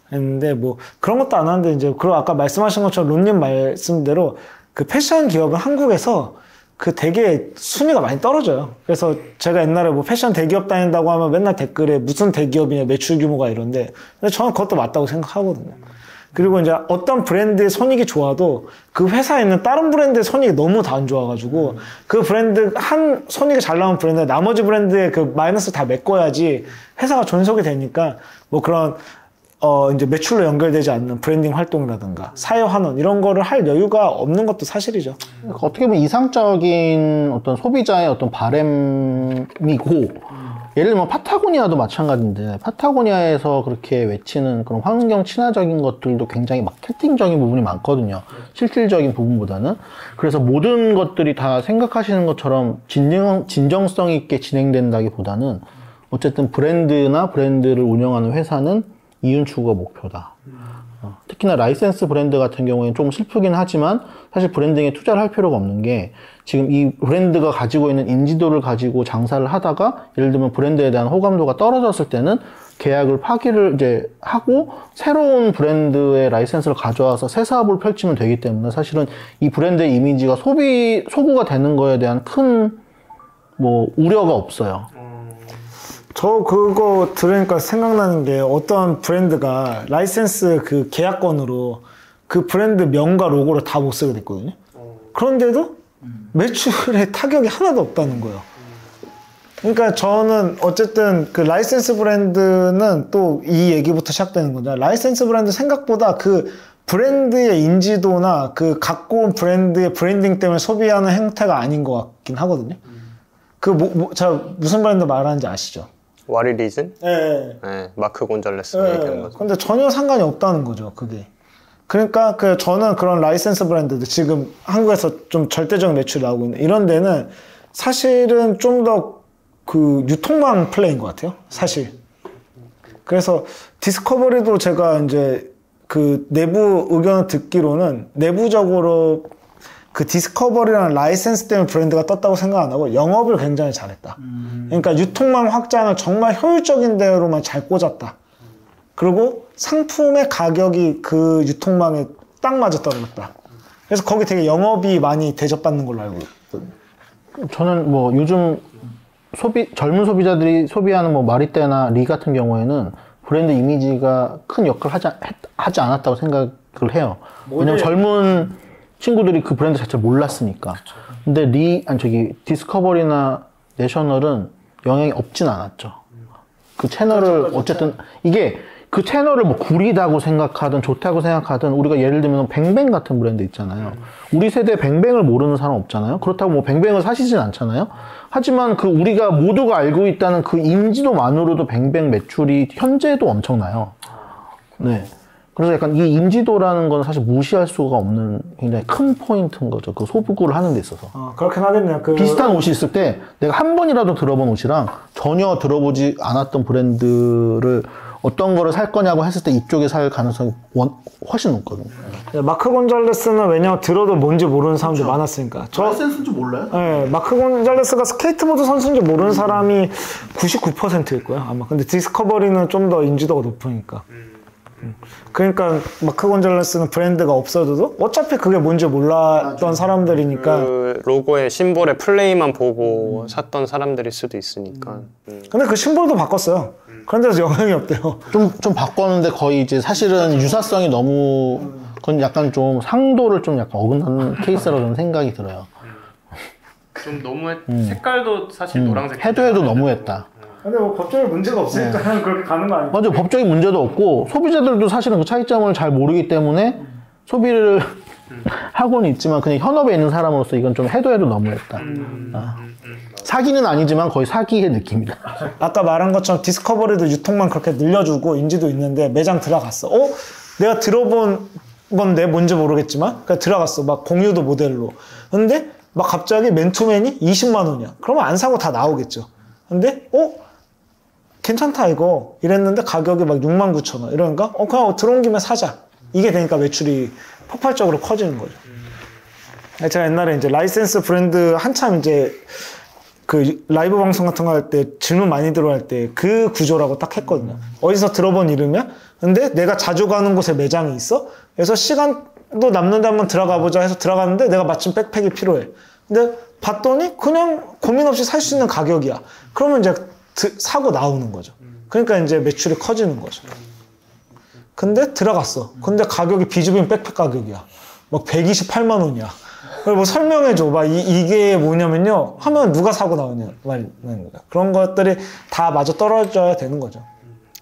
근데 뭐 그런 것도 안 하는데 이제 그리고 아까 말씀하신 것처럼 론님 말씀대로 그 패션 기업은 한국에서 그 되게 순위가 많이 떨어져요. 그래서 제가 옛날에 뭐 패션 대기업 다닌다고 하면 맨날 댓글에 무슨 대기업이냐 매출 규모가 이런데 근데 저는 그것도 맞다고 생각하거든요. 그리고 이제 어떤 브랜드의 손익이 좋아도 그 회사에 있는 다른 브랜드의 손익이 너무 다 안 좋아가지고 그 브랜드 한 손익이 잘 나온 브랜드 나머지 브랜드의 그 마이너스 다 메꿔야지 회사가 존속이 되니까 뭐 그런 이제 매출로 연결되지 않는 브랜딩 활동이라든가 사회 환원 이런 거를 할 여유가 없는 것도 사실이죠. 어떻게 보면 이상적인 어떤 소비자의 어떤 바램이고 예를 들면 파타고니아도 마찬가지인데 파타고니아에서 그렇게 외치는 그런 환경 친화적인 것들도 굉장히 마케팅적인 부분이 많거든요. 실질적인 부분보다는. 그래서 모든 것들이 다 생각하시는 것처럼 진정성 있게 진행된다기보다는 어쨌든 브랜드나 브랜드를 운영하는 회사는 이윤 추구가 목표다. 특히나 라이센스 브랜드 같은 경우에는 좀 슬프긴 하지만 사실 브랜딩에 투자를 할 필요가 없는 게 지금 이 브랜드가 가지고 있는 인지도를 가지고 장사를 하다가 예를 들면 브랜드에 대한 호감도가 떨어졌을 때는 계약을 파기를 이제 하고 새로운 브랜드의 라이센스를 가져와서 새 사업을 펼치면 되기 때문에 사실은 이 브랜드의 이미지가 소구가 되는 거에 대한 큰 뭐 우려가 없어요. 저 그거 들으니까 생각나는 게 어떤 브랜드가 라이센스 그 계약권으로 그 브랜드 명과 로고를 다 못 쓰게 됐거든요. 그런데도 매출에 타격이 하나도 없다는 거예요. 그러니까 저는 어쨌든 그 라이센스 브랜드는 또 이 얘기부터 시작되는 거죠. 라이센스 브랜드 생각보다 그 브랜드의 인지도나 그 갖고 온 브랜드의 브랜딩 때문에 소비하는 행태가 아닌 것 같긴 하거든요. 제가 무슨 브랜드 말하는지 아시죠? 와리리즌? 네. 네, 마크 곤잘레스 네. 얘기하는 거죠. 근데 전혀 상관이 없다는 거죠, 그게. 그러니까 저는 그런 라이센스 브랜드들 지금 한국에서 좀 절대적인 매출이 나오고 있는 이런 데는 사실은 좀 더 그 유통망 플레이인 것 같아요, 사실. 그래서 디스커버리도 제가 이제 그 내부 의견을 듣기로는 내부적으로 그 디스커버리라는 라이센스 때문에 브랜드가 떴다고 생각 안 하고 영업을 굉장히 잘했다. 그러니까 유통망 확장을 정말 효율적인 대로만 잘 꽂았다. 그리고 상품의 가격이 그 유통망에 딱 맞아 떨어졌다. 그래서 거기 되게 영업이 많이 대접받는 걸로 알고 있거든요. 저는 뭐 요즘 젊은 소비자들이 소비하는 뭐 마리떼나 리 같은 경우에는 브랜드 이미지가 큰 역할을 하지 않았다고 생각을 해요. 왜냐면 젊은 친구들이 그 브랜드 자체를 몰랐으니까. 근데 디스커버리나 내셔널은 영향이 없진 않았죠. 그 채널을 어쨌든 이게 그 채널을 뭐 구리다고 생각하든 좋다고 생각하든 우리가 예를 들면 뱅뱅 같은 브랜드 있잖아요. 우리 세대에 뱅뱅을 모르는 사람 없잖아요. 그렇다고 뭐 뱅뱅을 사시진 않잖아요. 하지만 그 우리가 모두가 알고 있다는 그 인지도만으로도 뱅뱅 매출이 현재도 엄청나요. 네. 그래서 약간 이 인지도라는 건 사실 무시할 수가 없는 굉장히 큰 포인트인 거죠. 그 소비구를 하는 데 있어서. 그렇긴 하겠네요. 비슷한 옷이 있을 때 내가 한 번이라도 들어본 옷이랑 전혀 들어보지 않았던 브랜드를 어떤 거를 살 거냐고 했을 때 이쪽에 살 가능성이 훨씬 높거든요. 마크 곤잘레스는 왜냐면 들어도 뭔지 모르는 사람들이 많았으니까. 라이센스인지 몰라요? 네, 마크 곤잘레스가 스케이트보드 선수인지 모르는 사람이 99%일 거예요, 아마. 근데 디스커버리는 좀 더 인지도가 높으니까. 그러니까 마크 곤잘레스는 브랜드가 없어져도 어차피 그게 뭔지 몰랐던 사람들이니까. 그 로고의 심볼의 플레이만 보고 샀던 사람들일 수도 있으니까. 근데 그 심볼도 바꿨어요. 그런데 영향이 없대요. 좀 바꿨는데 거의 이제 사실은 유사성이 너무 그건 약간 좀 상도를 좀 약간 어긋나는 케이스라고 저는 생각이 들어요. 좀 너무 색깔도 사실 노란색 해도 너무했다. 근데 뭐 법적인 문제가 없으니까 그냥 그렇게 가는 거 아니에요? 맞아요. 법적인 문제도 없고 소비자들도 사실은 그 차이점을 잘 모르기 때문에 소비를 하고는 있지만 그냥 현업에 있는 사람으로서 이건 좀 해도 너무했다. 사기는 아니지만 거의 사기의 느낌이다. 아까 말한 것처럼 디스커버리도 유통만 그렇게 늘려주고 인지도 있는데 매장 들어갔어. 내가 들어본 건데 뭔지 모르겠지만 그냥 들어갔어. 막 공유도 모델로. 근데 막 갑자기 맨투맨이 20만 원이야. 그러면 안 사고 다 나오겠죠. 근데 괜찮다 이거 이랬는데 가격이 막 6만 9천 원 이러니까 그냥 들어온 김에 사자. 이게 되니까 매출이 폭발적으로 커지는 거죠. 제가 옛날에 이제 라이센스 브랜드 한참 이제 그 라이브 방송 같은 거 할 때 질문 많이 들어갈 때 그 구조라고 딱 했거든요. 어디서 들어본 이름이야? 근데 내가 자주 가는 곳에 매장이 있어? 그래서 시간도 남는데 한번 들어가 보자 해서 들어갔는데 내가 마침 백팩이 필요해. 근데 봤더니 그냥 고민 없이 살 수 있는 가격이야. 그러면 이제 사고 나오는 거죠. 그러니까 이제 매출이 커지는 거죠. 근데 들어갔어. 근데 가격이 비주빙 백팩 가격이야. 막 128만 원이야. 그걸 뭐 설명해줘. 막 이게 뭐냐면요. 하면 누가 사고 나오냐 말이는 거야. 그런 것들이 다 마저 떨어져야 되는 거죠.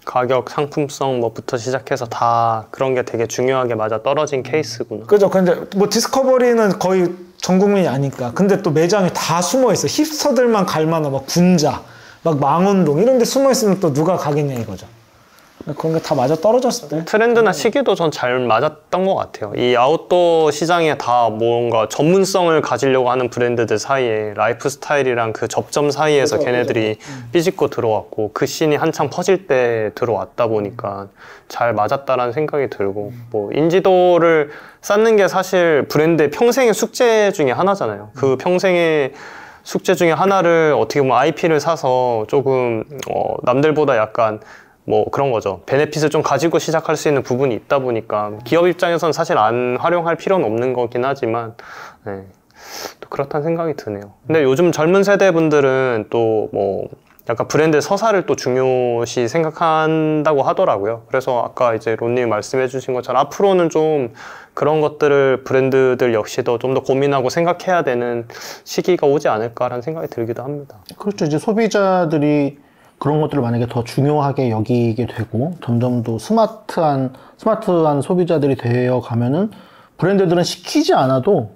가격, 상품성 뭐부터 시작해서 다 그런 게 되게 중요하게 맞아 떨어진 케이스구나. 그죠. 근데 뭐 디스커버리는 거의 전 국민이 아니까. 근데 또 매장에 다 숨어 있어. 힙스터들만 갈 만한 막 군자, 막 망원동 이런 데 숨어 있으면 또 누가 가겠냐 이거죠. 그런 게 다 맞아 떨어졌을 때 트렌드나 시기도 전 잘 맞았던 것 같아요. 이 아웃도어 시장에 다 뭔가 전문성을 가지려고 하는 브랜드들 사이에 라이프 스타일이랑 그 접점 사이에서 걔네들이 삐집고 들어왔고 그 씬이 한창 퍼질 때 들어왔다 보니까 잘 맞았다라는 생각이 들고 뭐 인지도를 쌓는 게 사실 브랜드의 평생의 숙제 중에 하나잖아요. 그 평생의 숙제 중에 하나를 어떻게 보면 IP를 사서 조금 남들보다 약간 뭐 그런 거죠. 베네핏을 좀 가지고 시작할 수 있는 부분이 있다 보니까 기업 입장에서는 사실 안 활용할 필요는 없는 거긴 하지만 네, 또 그렇다는 생각이 드네요. 근데 요즘 젊은 세대 분들은 또 뭐 약간 브랜드의 서사를 또 중요시 생각한다고 하더라고요. 그래서 아까 이제 론님이 말씀해 주신 것처럼 앞으로는 좀 그런 것들을 브랜드들 역시도 좀 더 고민하고 생각해야 되는 시기가 오지 않을까라는 생각이 들기도 합니다. 그렇죠. 이제 소비자들이 그런 것들을 만약에 더 중요하게 여기게 되고 점점 더 스마트한 소비자들이 되어 가면은 브랜드들은 시키지 않아도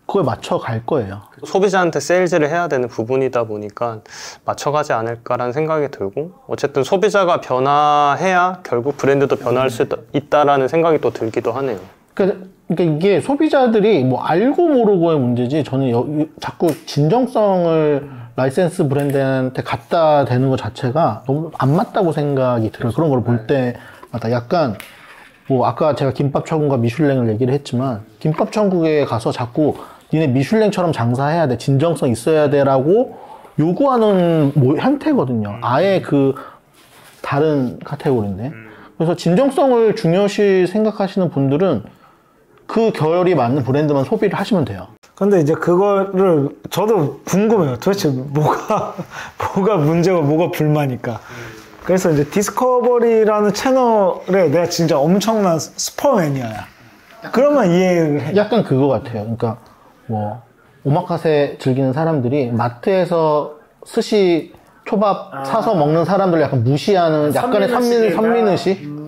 그거에 맞춰 갈 거예요. 소비자한테 세일즈를 해야 되는 부분이다 보니까 맞춰가지 않을까라는 생각이 들고 어쨌든 소비자가 변화해야 결국 브랜드도 변화할 수 있다라는 생각이 또 들기도 하네요. 그러니까 이게 소비자들이 뭐 알고 모르고의 문제지 저는 자꾸 진정성을 라이센스 브랜드한테 갖다 대는 것 자체가 너무 안 맞다고 생각이 들어요. 그런 걸 볼 때마다 약간 뭐 아까 제가 김밥천국과 미슐랭을 얘기를 했지만 김밥천국에 가서 자꾸 니네 미슐랭처럼 장사해야 돼, 진정성 있어야 돼라고 요구하는 형태거든요. 아예 그 다른 카테고리인데. 그래서 진정성을 중요시 생각하시는 분들은 그 결이 맞는 브랜드만 소비를 하시면 돼요. 근데 이제 그거를 저도 궁금해요. 도대체 뭐가 문제고 뭐가 불만일까. 그래서 이제 디스커버리라는 채널에 내가 진짜 엄청난 슈퍼 매니아야. 그러면 이해를 해. 약간 그거 같아요. 그러니까 뭐 오마카세 즐기는 사람들이 마트에서 스시 초밥 사서 먹는 사람들 약간 무시하는 약간의 선민의식.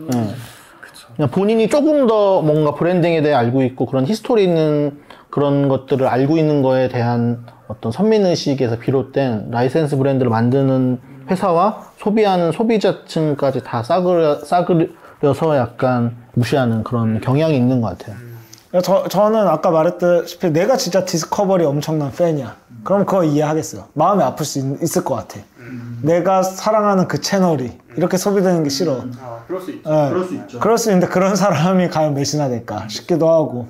그냥 본인이 조금 더 뭔가 브랜딩에 대해 알고 있고 그런 히스토리 있는 그런 것들을 알고 있는 거에 대한 어떤 선민의식에서 비롯된 라이센스 브랜드를 만드는 회사와 소비하는 소비자층까지 다 싸그려서 약간 무시하는 그런 경향이 있는 것 같아요. 저는 아까 말했다시피 내가 진짜 디스커버리 엄청난 팬이야. 그럼 그거 이해하겠어요. 마음이 아플 수 있을 것 같아. 내가 사랑하는 그 채널이 이렇게 소비되는 게 싫어. 그럴 수 있죠. 그럴 수 있죠. 그럴 수 있는데 그런 사람이 과연 몇이나 될까 싶기도 하고.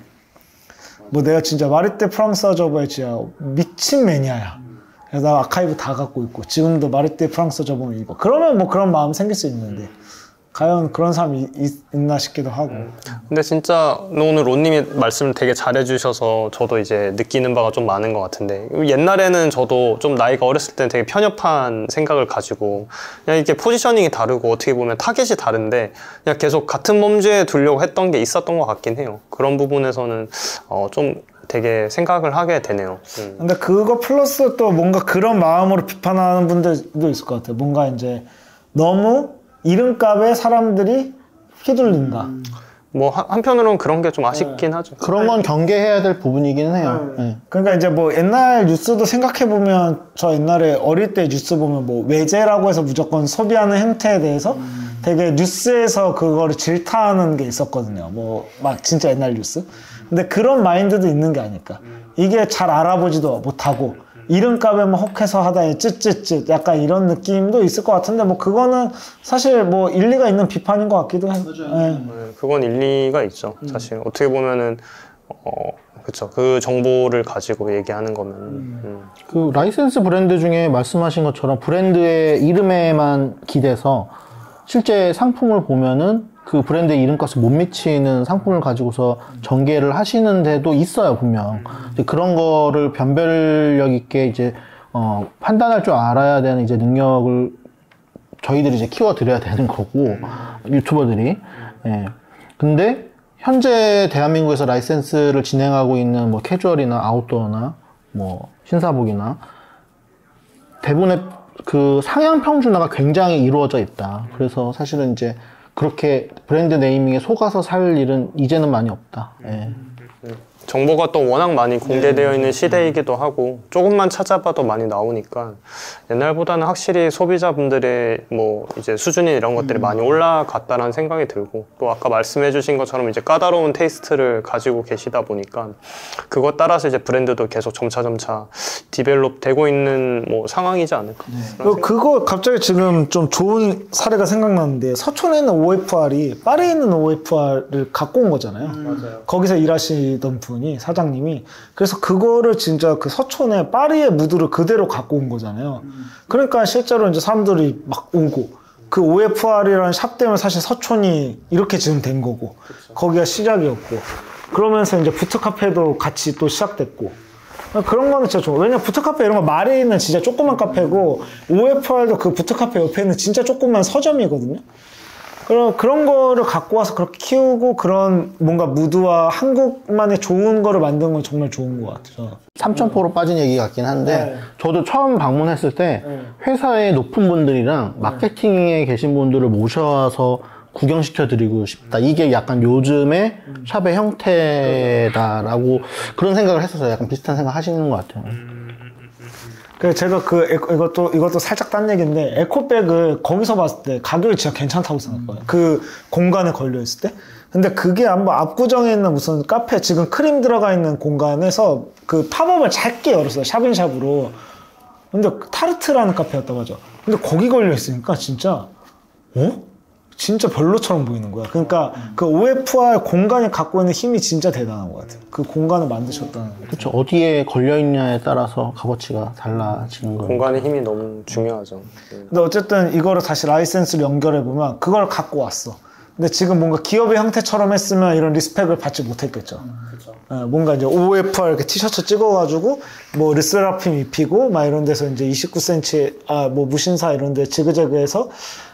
뭐 내가 진짜 마리떼 프랑스아 저버에 진짜 미친 매니아야. 그래서 나 아카이브 다 갖고 있고 지금도 마리떼 프랑스아 저버를 읽어. 그러면 뭐 그런 마음 생길 수 있는데 과연 그런 사람이 있나 싶기도 하고. 근데 진짜 오늘 론님이 말씀을 되게 잘해주셔서 저도 이제 느끼는 바가 좀 많은 것 같은데 옛날에는 저도 좀 나이가 어렸을 때는 되게 편협한 생각을 가지고 그냥 이렇게 포지셔닝이 다르고 어떻게 보면 타겟이 다른데 그냥 계속 같은 범주에 두려고 했던 게 있었던 것 같긴 해요. 그런 부분에서는 좀 되게 생각을 하게 되네요. 근데 그거 플러스 또 뭔가 그런 마음으로 비판하는 분들도 있을 것 같아요. 뭔가 이제 너무 이름값에 사람들이 휘둘린다. 뭐 한편으로는 그런 게 좀 아쉽긴 하죠. 그런 건 경계해야 될 부분이기는 해요. 네. 그러니까 이제 뭐 옛날 뉴스도 생각해보면 저 옛날에 어릴 때 뉴스 보면 뭐 외제라고 해서 무조건 소비하는 행태에 대해서 되게 뉴스에서 그거를 질타하는 게 있었거든요. 뭐 막 진짜 옛날 뉴스. 근데 그런 마인드도 있는 게 아닐까. 이게 잘 알아보지도 못하고 이름값에만 혹해서 하다에 쯧쯧쯧 약간 이런 느낌도 있을 것 같은데 뭐 그거는 사실 뭐 일리가 있는 비판인 것 같기도 해요. 그건 일리가 있죠. 사실 어떻게 보면은 그쵸. 그 정보를 가지고 얘기하는 거면. 그 라이센스 브랜드 중에 말씀하신 것처럼 브랜드의 이름에만 기대서 실제 상품을 보면은 그 브랜드의 이름값을 못 미치는 상품을 가지고서 전개를 하시는 데도 있어요, 분명. 이제 그런 거를 변별력 있게 이제 판단할 줄 알아야 되는 이제 능력을 저희들이 이제 키워드려야 되는 거고, 유튜버들이. 예. 근데 현재 대한민국에서 라이센스를 진행하고 있는 뭐 캐주얼이나 아웃도어나 뭐 신사복이나 대부분의 그 상향 평준화가 굉장히 이루어져 있다. 그래서 사실은 이제 그렇게 브랜드 네이밍에 속아서 살 일은 이제는 많이 없다. 예. 정보가 또 워낙 많이 공개되어 있는 시대이기도 하고 조금만 찾아봐도 많이 나오니까 옛날보다는 확실히 소비자분들의 뭐 이제 수준이 이런 것들이 많이 올라갔다는 생각이 들고 또 아까 말씀해 주신 것처럼 이제 까다로운 테이스트를 가지고 계시다 보니까 그것 따라서 이제 브랜드도 계속 점차 디벨롭 되고 있는 뭐 상황이지 않을까. 그거 갑자기 지금 좀 좋은 사례가 생각나는데 서촌에 있는 OFR이 파리에 있는 OFR을 갖고 온 거잖아요. 맞아요. 거기서 일하시던 분이 사장님이 그래서 그거를 진짜 그 서촌에 파리의 무드를 그대로 갖고 온 거잖아요. 그러니까 실제로 이제 사람들이 막 오고 그 OFR이라는 샵 때문에 사실 서촌이 이렇게 지금 된 거고 거기가 시작이었고 그러면서 이제 부트카페도 같이 또 시작됐고 그런 거는 진짜 좋아. 왜냐면 부트카페 이런 거 말에 있는 진짜 조그만 카페고 OFR도 그 부트카페 옆에 있는 진짜 조그만 서점이거든요. 그런 거를 갖고 와서 그렇게 키우고 그런 뭔가 무드와 한국만의 좋은 거를 만든 건 정말 좋은 것 같아요. 3,000%로 빠진 얘기 같긴 한데 저도 처음 방문했을 때 회사의 높은 분들이랑 마케팅에 계신 분들을 모셔서 구경시켜 드리고 싶다. 이게 약간 요즘의 샵의 형태다라고 그런 생각을 했었어요. 약간 비슷한 생각 하시는 것 같아요. 그래서 제가 이것도 살짝 딴 얘기인데, 에코백을 거기서 봤을 때 가격이 진짜 괜찮다고 생각해요. 그 공간에 걸려있을 때. 근데 그게 한번 압구정에 있는 무슨 카페, 지금 크림 들어가 있는 공간에서 그 팝업을 짧게 열었어요. 샵인샵으로. 근데 타르트라는 카페였다, 맞아. 근데 거기 걸려있으니까 진짜, 진짜 별로처럼 보이는 거야. 그러니까 그 OFR 공간이 갖고 있는 힘이 진짜 대단한 것 같아요. 그 공간을 만드셨다는 거. 그렇죠. 어디에 걸려있냐에 따라서 값어치가 달라지는 거예요. 공간의 힘이 너무 중요하죠. 근데 어쨌든 이거를 다시 라이센스를 연결해보면 그걸 갖고 왔어. 근데 지금 뭔가 기업의 형태처럼 했으면 이런 리스펙을 받지 못했겠죠. 뭔가 이제 OFR 이렇게 티셔츠 찍어가지고 뭐 르세라핌 입히고 막 이런 데서 이제 29cm 뭐 무신사 이런 데 지그재그해서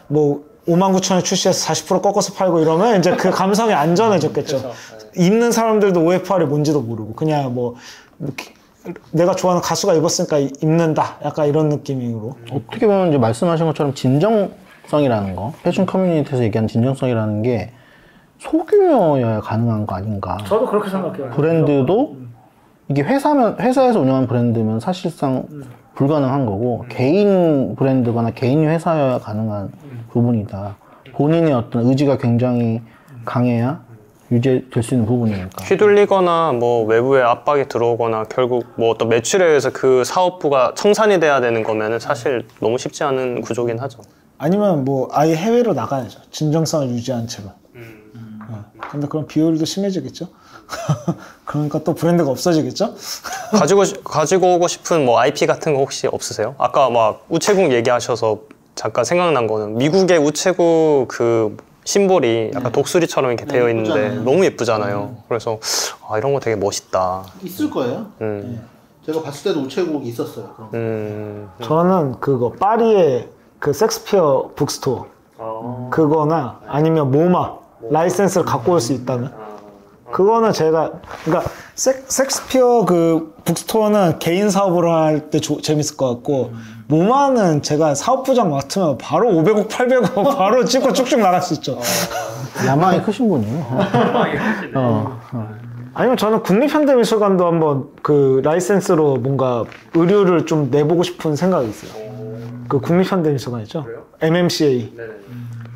뭐 59,000원 출시해서 40% 꺾어서 팔고 이러면 이제 그 감성이 안전해졌겠죠. 입는 사람들도 OFR이 뭔지도 모르고 그냥 뭐 내가 좋아하는 가수가 입었으니까 입는다. 약간 이런 느낌으로. 어떻게 보면 이제 말씀하신 것처럼 진정성이라는 거, 패션 커뮤니티에서 얘기하는 진정성이라는 게 소규모여야 가능한 거 아닌가. 저도 그렇게 생각해요. 브랜드도 이게 회사에서 운영한 브랜드면 사실상 불가능한 거고 개인 브랜드거나 개인 회사여야 가능한 부분이다. 본인의 어떤 의지가 굉장히 강해야 유지될 수 있는 부분이니까. 휘둘리거나 뭐 외부의 압박이 들어오거나 결국 뭐 어떤 매출에 의해서 그 사업부가 청산이 돼야 되는 거면은 사실 너무 쉽지 않은 구조긴 하죠. 아니면 뭐 아예 해외로 나가야죠. 진정성을 유지한 채로. 근데 그럼 비효율도 심해지겠죠? 그러니까 또 브랜드가 없어지겠죠? 가지고 오고 싶은 뭐 IP 같은 거 혹시 없으세요? 아까 막 우체국 얘기하셔서 잠깐 생각난 거는 미국의 우체국 그 심볼이 약간 독수리처럼 이렇게 되어 있는데 예쁘잖아요. 너무 예쁘잖아요. 그래서 이런 거 되게 멋있다. 있을 거예요. 제가 봤을 때도 우체국이 있었어요. 저는 그거 파리의 그 섹스피어 북스토어 그거나 아니면 모마 라이센스를 갖고 올 수 있다면 그거는 제가 그러니까 섹스피어 그 북스토어는 개인 사업으로 할 때 재밌을 것 같고 모마는 제가 사업부장 맡으면 바로 500억 800억 바로 찍고 쭉쭉 나갈 수 있죠. 야망이 크신 분이에요. 아니면 저는 국립현대미술관도 한번 그 라이센스로 뭔가 의류를 좀 내보고 싶은 생각이 있어요. 그 국립현대미술관 있죠? MMCA. 네네.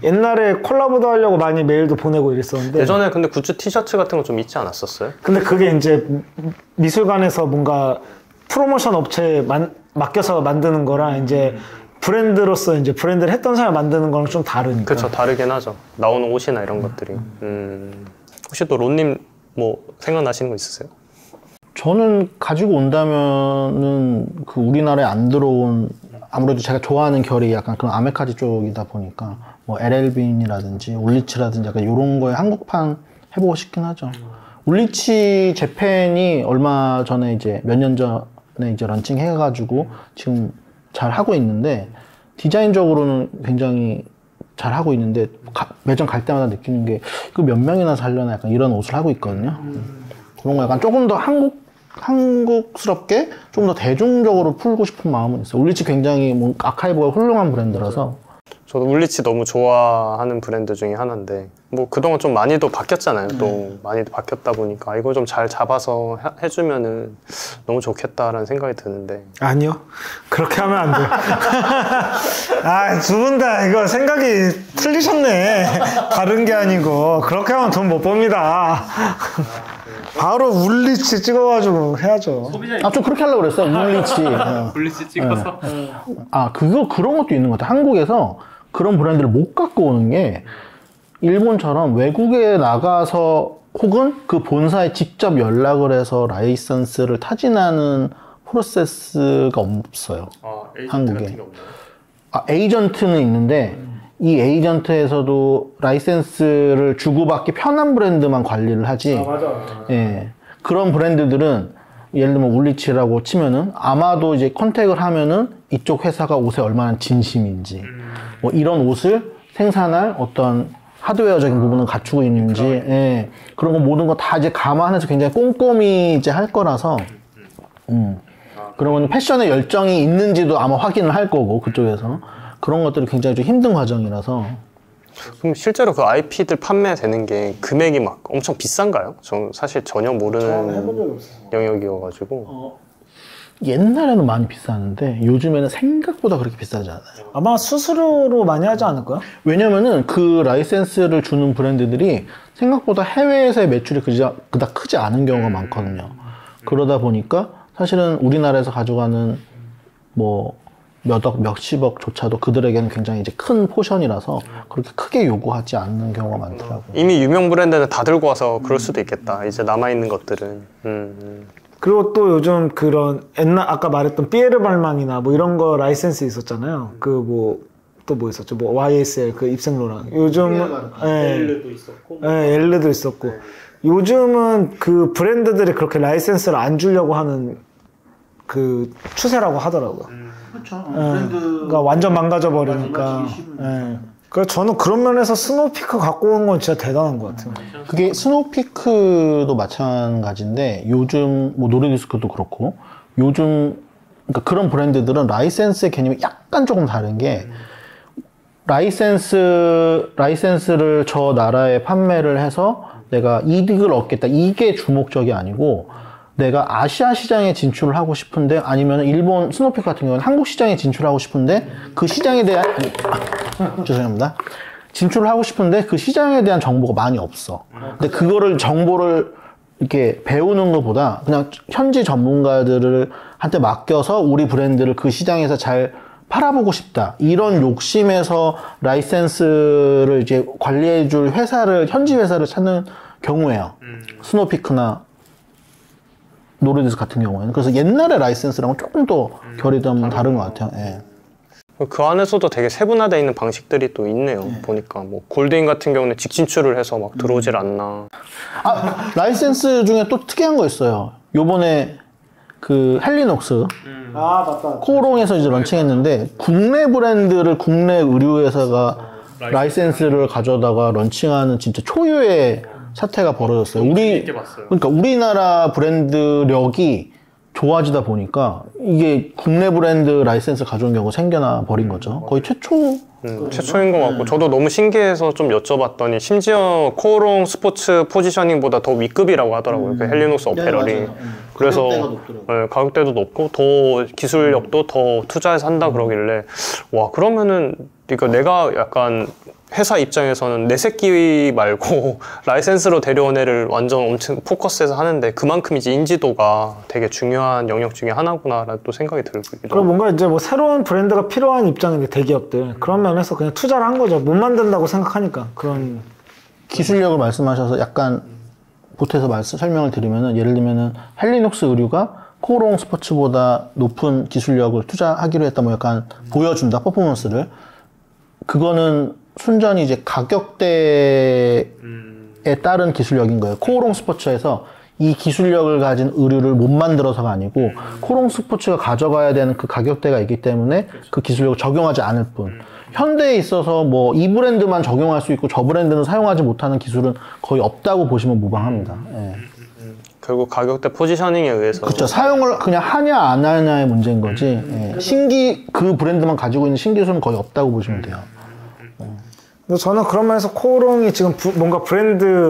옛날에 콜라보도 하려고 많이 메일도 보내고 이랬었는데 예전에 근데 굿즈 티셔츠 같은 거 좀 있지 않았었어요? 근데 그게 이제 미술관에서 뭔가 프로모션 업체에 맡겨서 만드는 거랑 이제 브랜드로서 이제 브랜드를 했던 사람이 만드는 거랑 좀 다르니까. 그렇죠. 다르긴 하죠. 나오는 옷이나 이런 것들이. 혹시 또 론님 뭐 생각나시는 거 있으세요? 저는 가지고 온다면은 그 우리나라에 안 들어온 아무래도 제가 좋아하는 결이 약간 그런 아메카지 쪽이다 보니까 뭐 LL빈이라든지 울리치라든지 약간 이런 거에 한국판 해보고 싶긴 하죠. 울리치 재팬이 얼마 전에 이제 몇 년 전에 이제 런칭 해가지고 지금 잘 하고 있는데 디자인적으로는 굉장히 잘 하고 있는데 매장 갈 때마다 느끼는 게 그 몇 명이나 살려나 약간 이런 옷을 하고 있거든요. 그런 거 약간 조금 더 한국스럽게 좀 더 대중적으로 풀고 싶은 마음은 있어요. 울리치 굉장히 뭐 아카이브가 훌륭한 브랜드라서. 저도 울리치 너무 좋아하는 브랜드 중에 하나인데 뭐 그동안 좀 많이도 바뀌었잖아요. 또 많이도 바뀌었다 보니까 이거 좀 잘 잡아서 해주면은 너무 좋겠다라는 생각이 드는데 아니요. 그렇게 하면 안 돼요. 아, 두 분 다 이거 생각이 틀리셨네. 다른 게 아니고. 그렇게 하면 돈 못 법니다. 바로 울리치 찍어가지고 해야죠. 좀 그렇게 하려고 그랬어요. 울리치. 블리치 찍어서. 그런 것도 있는 것 같아요. 한국에서 그런 브랜드를 못 갖고 오는 게 일본처럼 외국에 나가서 혹은 그 본사에 직접 연락을 해서 라이선스를 타진하는 프로세스가 없어요. 에이전트 한국에. 같은 게 없나요? 에이전트는 있는데 이 에이전트에서도 라이센스를 주고받기 편한 브랜드만 관리를 하지. 맞아. 예. 그런 브랜드들은 예를 들면 울리치라고 치면은 아마도 이제 컨택을 하면은 이쪽 회사가 옷에 얼마나 진심인지 뭐 이런 옷을 생산할 어떤 하드웨어적인 부분을 갖추고 있는지 예. 그런 거 모든 거 다 이제 감안해서 굉장히 꼼꼼히 이제 할 거라서 그러면 패션에 열정이 있는지도 아마 확인을 할 거고 그쪽에서 그런 것들이 굉장히 좀 힘든 과정이라서. 그럼 실제로 그 IP들 판매되는 게 금액이 막 엄청 비싼가요? 저 사실 전혀 모르는 영역이어가지고. 옛날에는 많이 비쌌는데 요즘에는 생각보다 그렇게 비싸지 않아요. 아마 수수료로 많이 하지 않을까요? 왜냐면은 그 라이센스를 주는 브랜드들이 생각보다 해외에서의 매출이 그닥 크지 않은 경우가 많거든요. 그러다 보니까 사실은 우리나라에서 가져가는 뭐 몇억, 몇십억조차도 그들에게는 굉장히 이제 큰 포션이라서 그렇게 크게 요구하지 않는 경우가 많더라고요. 이미 유명 브랜드는 다 들고 와서 그럴 수도 있겠다. 이제 남아있는 것들은. 그리고 또 요즘 그런 옛날 아까 말했던 피에르 발망이나 뭐 이런 거 라이센스 있었잖아요. 그 뭐 또 뭐 있었죠? 뭐 YSL 그 입생로랑 요즘 엘르도 있었고. 엘르도 있었고 요즘은 그 브랜드들이 그렇게 라이센스를 안 주려고 하는 그 추세라고 하더라고요. 그렇죠. 그러니까 완전 망가져 버리니까. 그래서 저는 그런 면에서 스노우피크 갖고 온 건 진짜 대단한 것 같아요. 그게 스노우피크도 마찬가지인데 요즘 뭐 노르디스크도 그렇고 요즘 그러니까 그런 브랜드들은 라이센스의 개념이 약간 조금 다른 게 라이센스를 저 나라에 판매를 해서 내가 이득을 얻겠다 이게 주목적이 아니고 내가 아시아 시장에 진출을 하고 싶은데 아니면 일본 스노우피크 같은 경우는 한국 시장에 진출하고 싶은데 그 시장에 대한 죄송합니다. 진출을 하고 싶은데 그 시장에 대한 정보가 많이 없어. 근데 그거를 정보를 이렇게 배우는 것보다 그냥 현지 전문가들한테 맡겨서 우리 브랜드를 그 시장에서 잘 팔아보고 싶다. 이런 욕심에서 라이센스를 이제 관리해줄 현지 회사를 찾는 경우예요. 스노우피크나 노르디스 같은 경우에는. 그래서 옛날의 라이센스랑은 조금 더 결이 좀 다른 것 같아요. 예. 그 안에서도 되게 세분화되어 있는 방식들이 또 있네요. 보니까 뭐 골드인 같은 경우는 직진출을 해서 막 들어오질 않나. 라이센스 중에 또 특이한 거 있어요. 요번에 그 헬리녹스 맞다. 코오롱에서 이제 런칭했는데 국내 브랜드를 국내 의류 회사가 라이센스를 가져다가 런칭하는 진짜 초유의 사태가 벌어졌어요. 그러니까 우리나라 브랜드력이 좋아지다 보니까 이게 국내 브랜드 라이센스 가져온 경우가 생겨나 버린 거죠. 거의 최초인 것 같고 저도 너무 신기해서 좀 여쭤봤더니 심지어 코오롱 스포츠 포지셔닝보다 더 윗급이라고 하더라고요. 그 헬리녹스 어페럴이. 그래서 가격대도 높고 더 기술력도 더 투자해서 한다 그러길래 와 그러면은 그러니까 내가 약간 회사 입장에서는 내 새끼 말고 라이센스로 데려온 애를 완전 엄청 포커스해서 하는데 그만큼 이제 인지도가 되게 중요한 영역 중에 하나구나라는 또 생각이 들기도 그럼 뭔가 이제 뭐 새로운 브랜드가 필요한 입장인데 대기업들 그런 면에서 그냥 투자를 한 거죠. 못 만든다고 생각하니까 그런 기술력을 말씀하셔서 약간 보태서 설명을 드리면은 예를 들면은 헬리눅스 의류가 코오롱 스포츠보다 높은 기술력을 투자하기로 했다, 뭐 약간 보여준다, 퍼포먼스를. 그거는 순전히 이제 가격대에 따른 기술력인 거예요. 코오롱 스포츠에서 이 기술력을 가진 의류를 못 만들어서가 아니고 코오롱 스포츠가 가져가야 되는 그 가격대가 있기 때문에 그 기술력을 적용하지 않을 뿐. 현대에 있어서 뭐 이 브랜드만 적용할 수 있고 저 브랜드는 사용하지 못하는 기술은 거의 없다고 보시면 무방합니다. 예. 결국 가격대 포지셔닝에 의해서. 그렇죠. 사용을 그냥 하냐 안 하냐의 문제인 거지. 예. 그 브랜드만 가지고 있는 신기술은 거의 없다고 보시면 돼요. 근데 저는 그런 면에서 코오롱이 지금 뭔가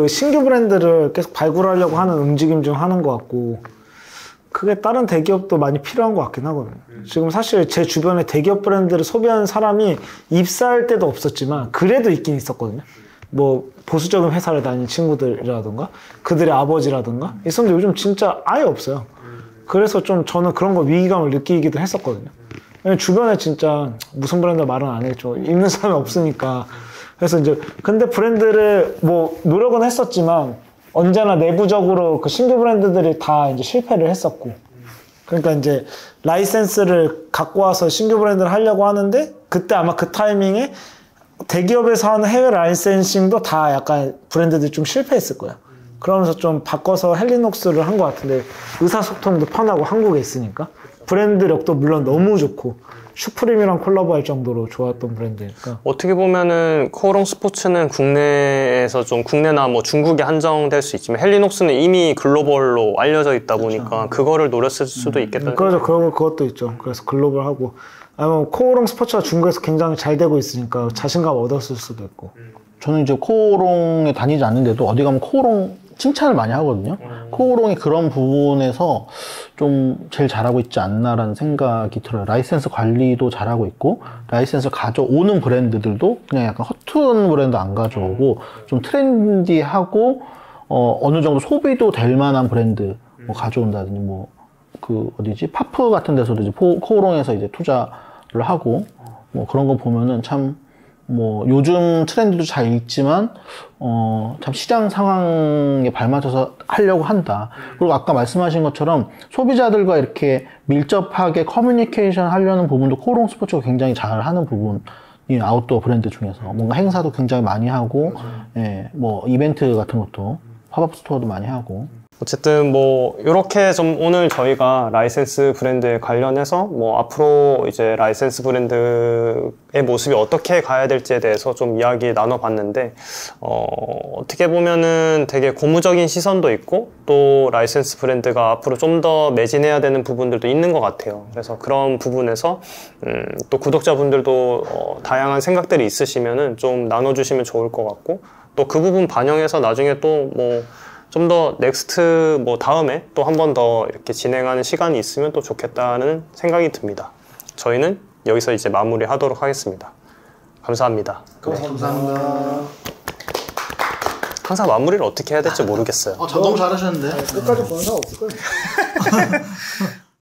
신규 브랜드를 계속 발굴하려고 하는 움직임 중 하나인 것 같고, 그게 다른 대기업도 많이 필요한 것 같긴 하거든요. 지금 사실 제 주변에 대기업 브랜드를 소비하는 사람이 입사할 때도 없었지만 그래도 있긴 있었거든요. 뭐 보수적인 회사를 다니는 친구들이라든가 그들의 아버지라든가 있었는데 요즘 진짜 아예 없어요. 그래서 좀 저는 그런 거 위기감을 느끼기도 했었거든요. 왜냐면 주변에 진짜 무슨 브랜드 말은 안 했죠. 입는 사람이 없으니까. 그래서 이제 근데 브랜드를 뭐 노력은 했었지만 언제나 내부적으로 그 신규 브랜드들이 다 이제 실패를 했었고, 그러니까 이제 라이센스를 갖고 와서 신규 브랜드를 하려고 하는데 그때 아마 그 타이밍에 대기업에서 하는 해외 라이센싱도 다 약간 브랜드들이 좀 실패했을 거예요. 그러면서 좀 바꿔서 헬리녹스를 한 것 같은데, 의사소통도 편하고 한국에 있으니까 브랜드력도 물론 너무 좋고 슈프림이랑 콜라보할 정도로 좋았던 브랜드니까. 어떻게 보면은 코오롱 스포츠는 국내에서 좀 국내나 뭐 중국에 한정될 수 있지만 헬리녹스는 이미 글로벌로 알려져 있다 보니까 그렇죠. 그거를 노렸을 수도 있겠다. 그렇죠. 그것도 있죠. 그래서 글로벌하고, 아니면 코오롱 스포츠가 중국에서 굉장히 잘 되고 있으니까 자신감 얻었을 수도 있고. 저는 이제 코오롱에 다니지 않는데도 어디 가면 코오롱 칭찬을 많이 하거든요. 코오롱이 그런 부분에서 좀 제일 잘하고 있지 않나라는 생각이 들어요. 라이센스 관리도 잘하고 있고, 라이센스를 가져오는 브랜드들도 그냥 약간 허투한 브랜드 안 가져오고 좀 트렌디하고 어느 정도 소비도 될 만한 브랜드 뭐 가져온다든지, 뭐 그 어디지 파프 같은 데서도 이제 코오롱에서 이제 투자를 하고, 뭐 그런 거 보면은 참 뭐 요즘 트렌드도 잘 읽지만 참 시장 상황에 발맞춰서 하려고 한다. 그리고 아까 말씀하신 것처럼 소비자들과 이렇게 밀접하게 커뮤니케이션 하려는 부분도 코오롱 스포츠가 굉장히 잘 하는 부분이 아웃도어 브랜드 중에서 뭔가 행사도 굉장히 많이 하고, 예, 뭐 이벤트 같은 것도 팝업 스토어도 많이 하고. 어쨌든 뭐 이렇게 좀 오늘 저희가 라이센스 브랜드에 관련해서 뭐 앞으로 이제 라이센스 브랜드의 모습이 어떻게 가야 될지에 대해서 좀 이야기 나눠봤는데, 어떻게 보면은 되게 고무적인 시선도 있고 또 라이센스 브랜드가 앞으로 좀 더 매진해야 되는 부분들도 있는 것 같아요. 그래서 그런 부분에서 또 구독자분들도 다양한 생각들이 있으시면은 좀 나눠주시면 좋을 것 같고, 또 그 부분 반영해서 나중에 또 뭐 좀 더 넥스트 뭐 다음에 또 한 번 더 이렇게 진행하는 시간이 있으면 또 좋겠다는 생각이 듭니다. 저희는 여기서 이제 마무리하도록 하겠습니다. 감사합니다. 감사합니다. 항상 마무리를 어떻게 해야 될지 모르겠어요. 저 너무 잘하셨는데. 끝까지 보는 사람 없을 거예요.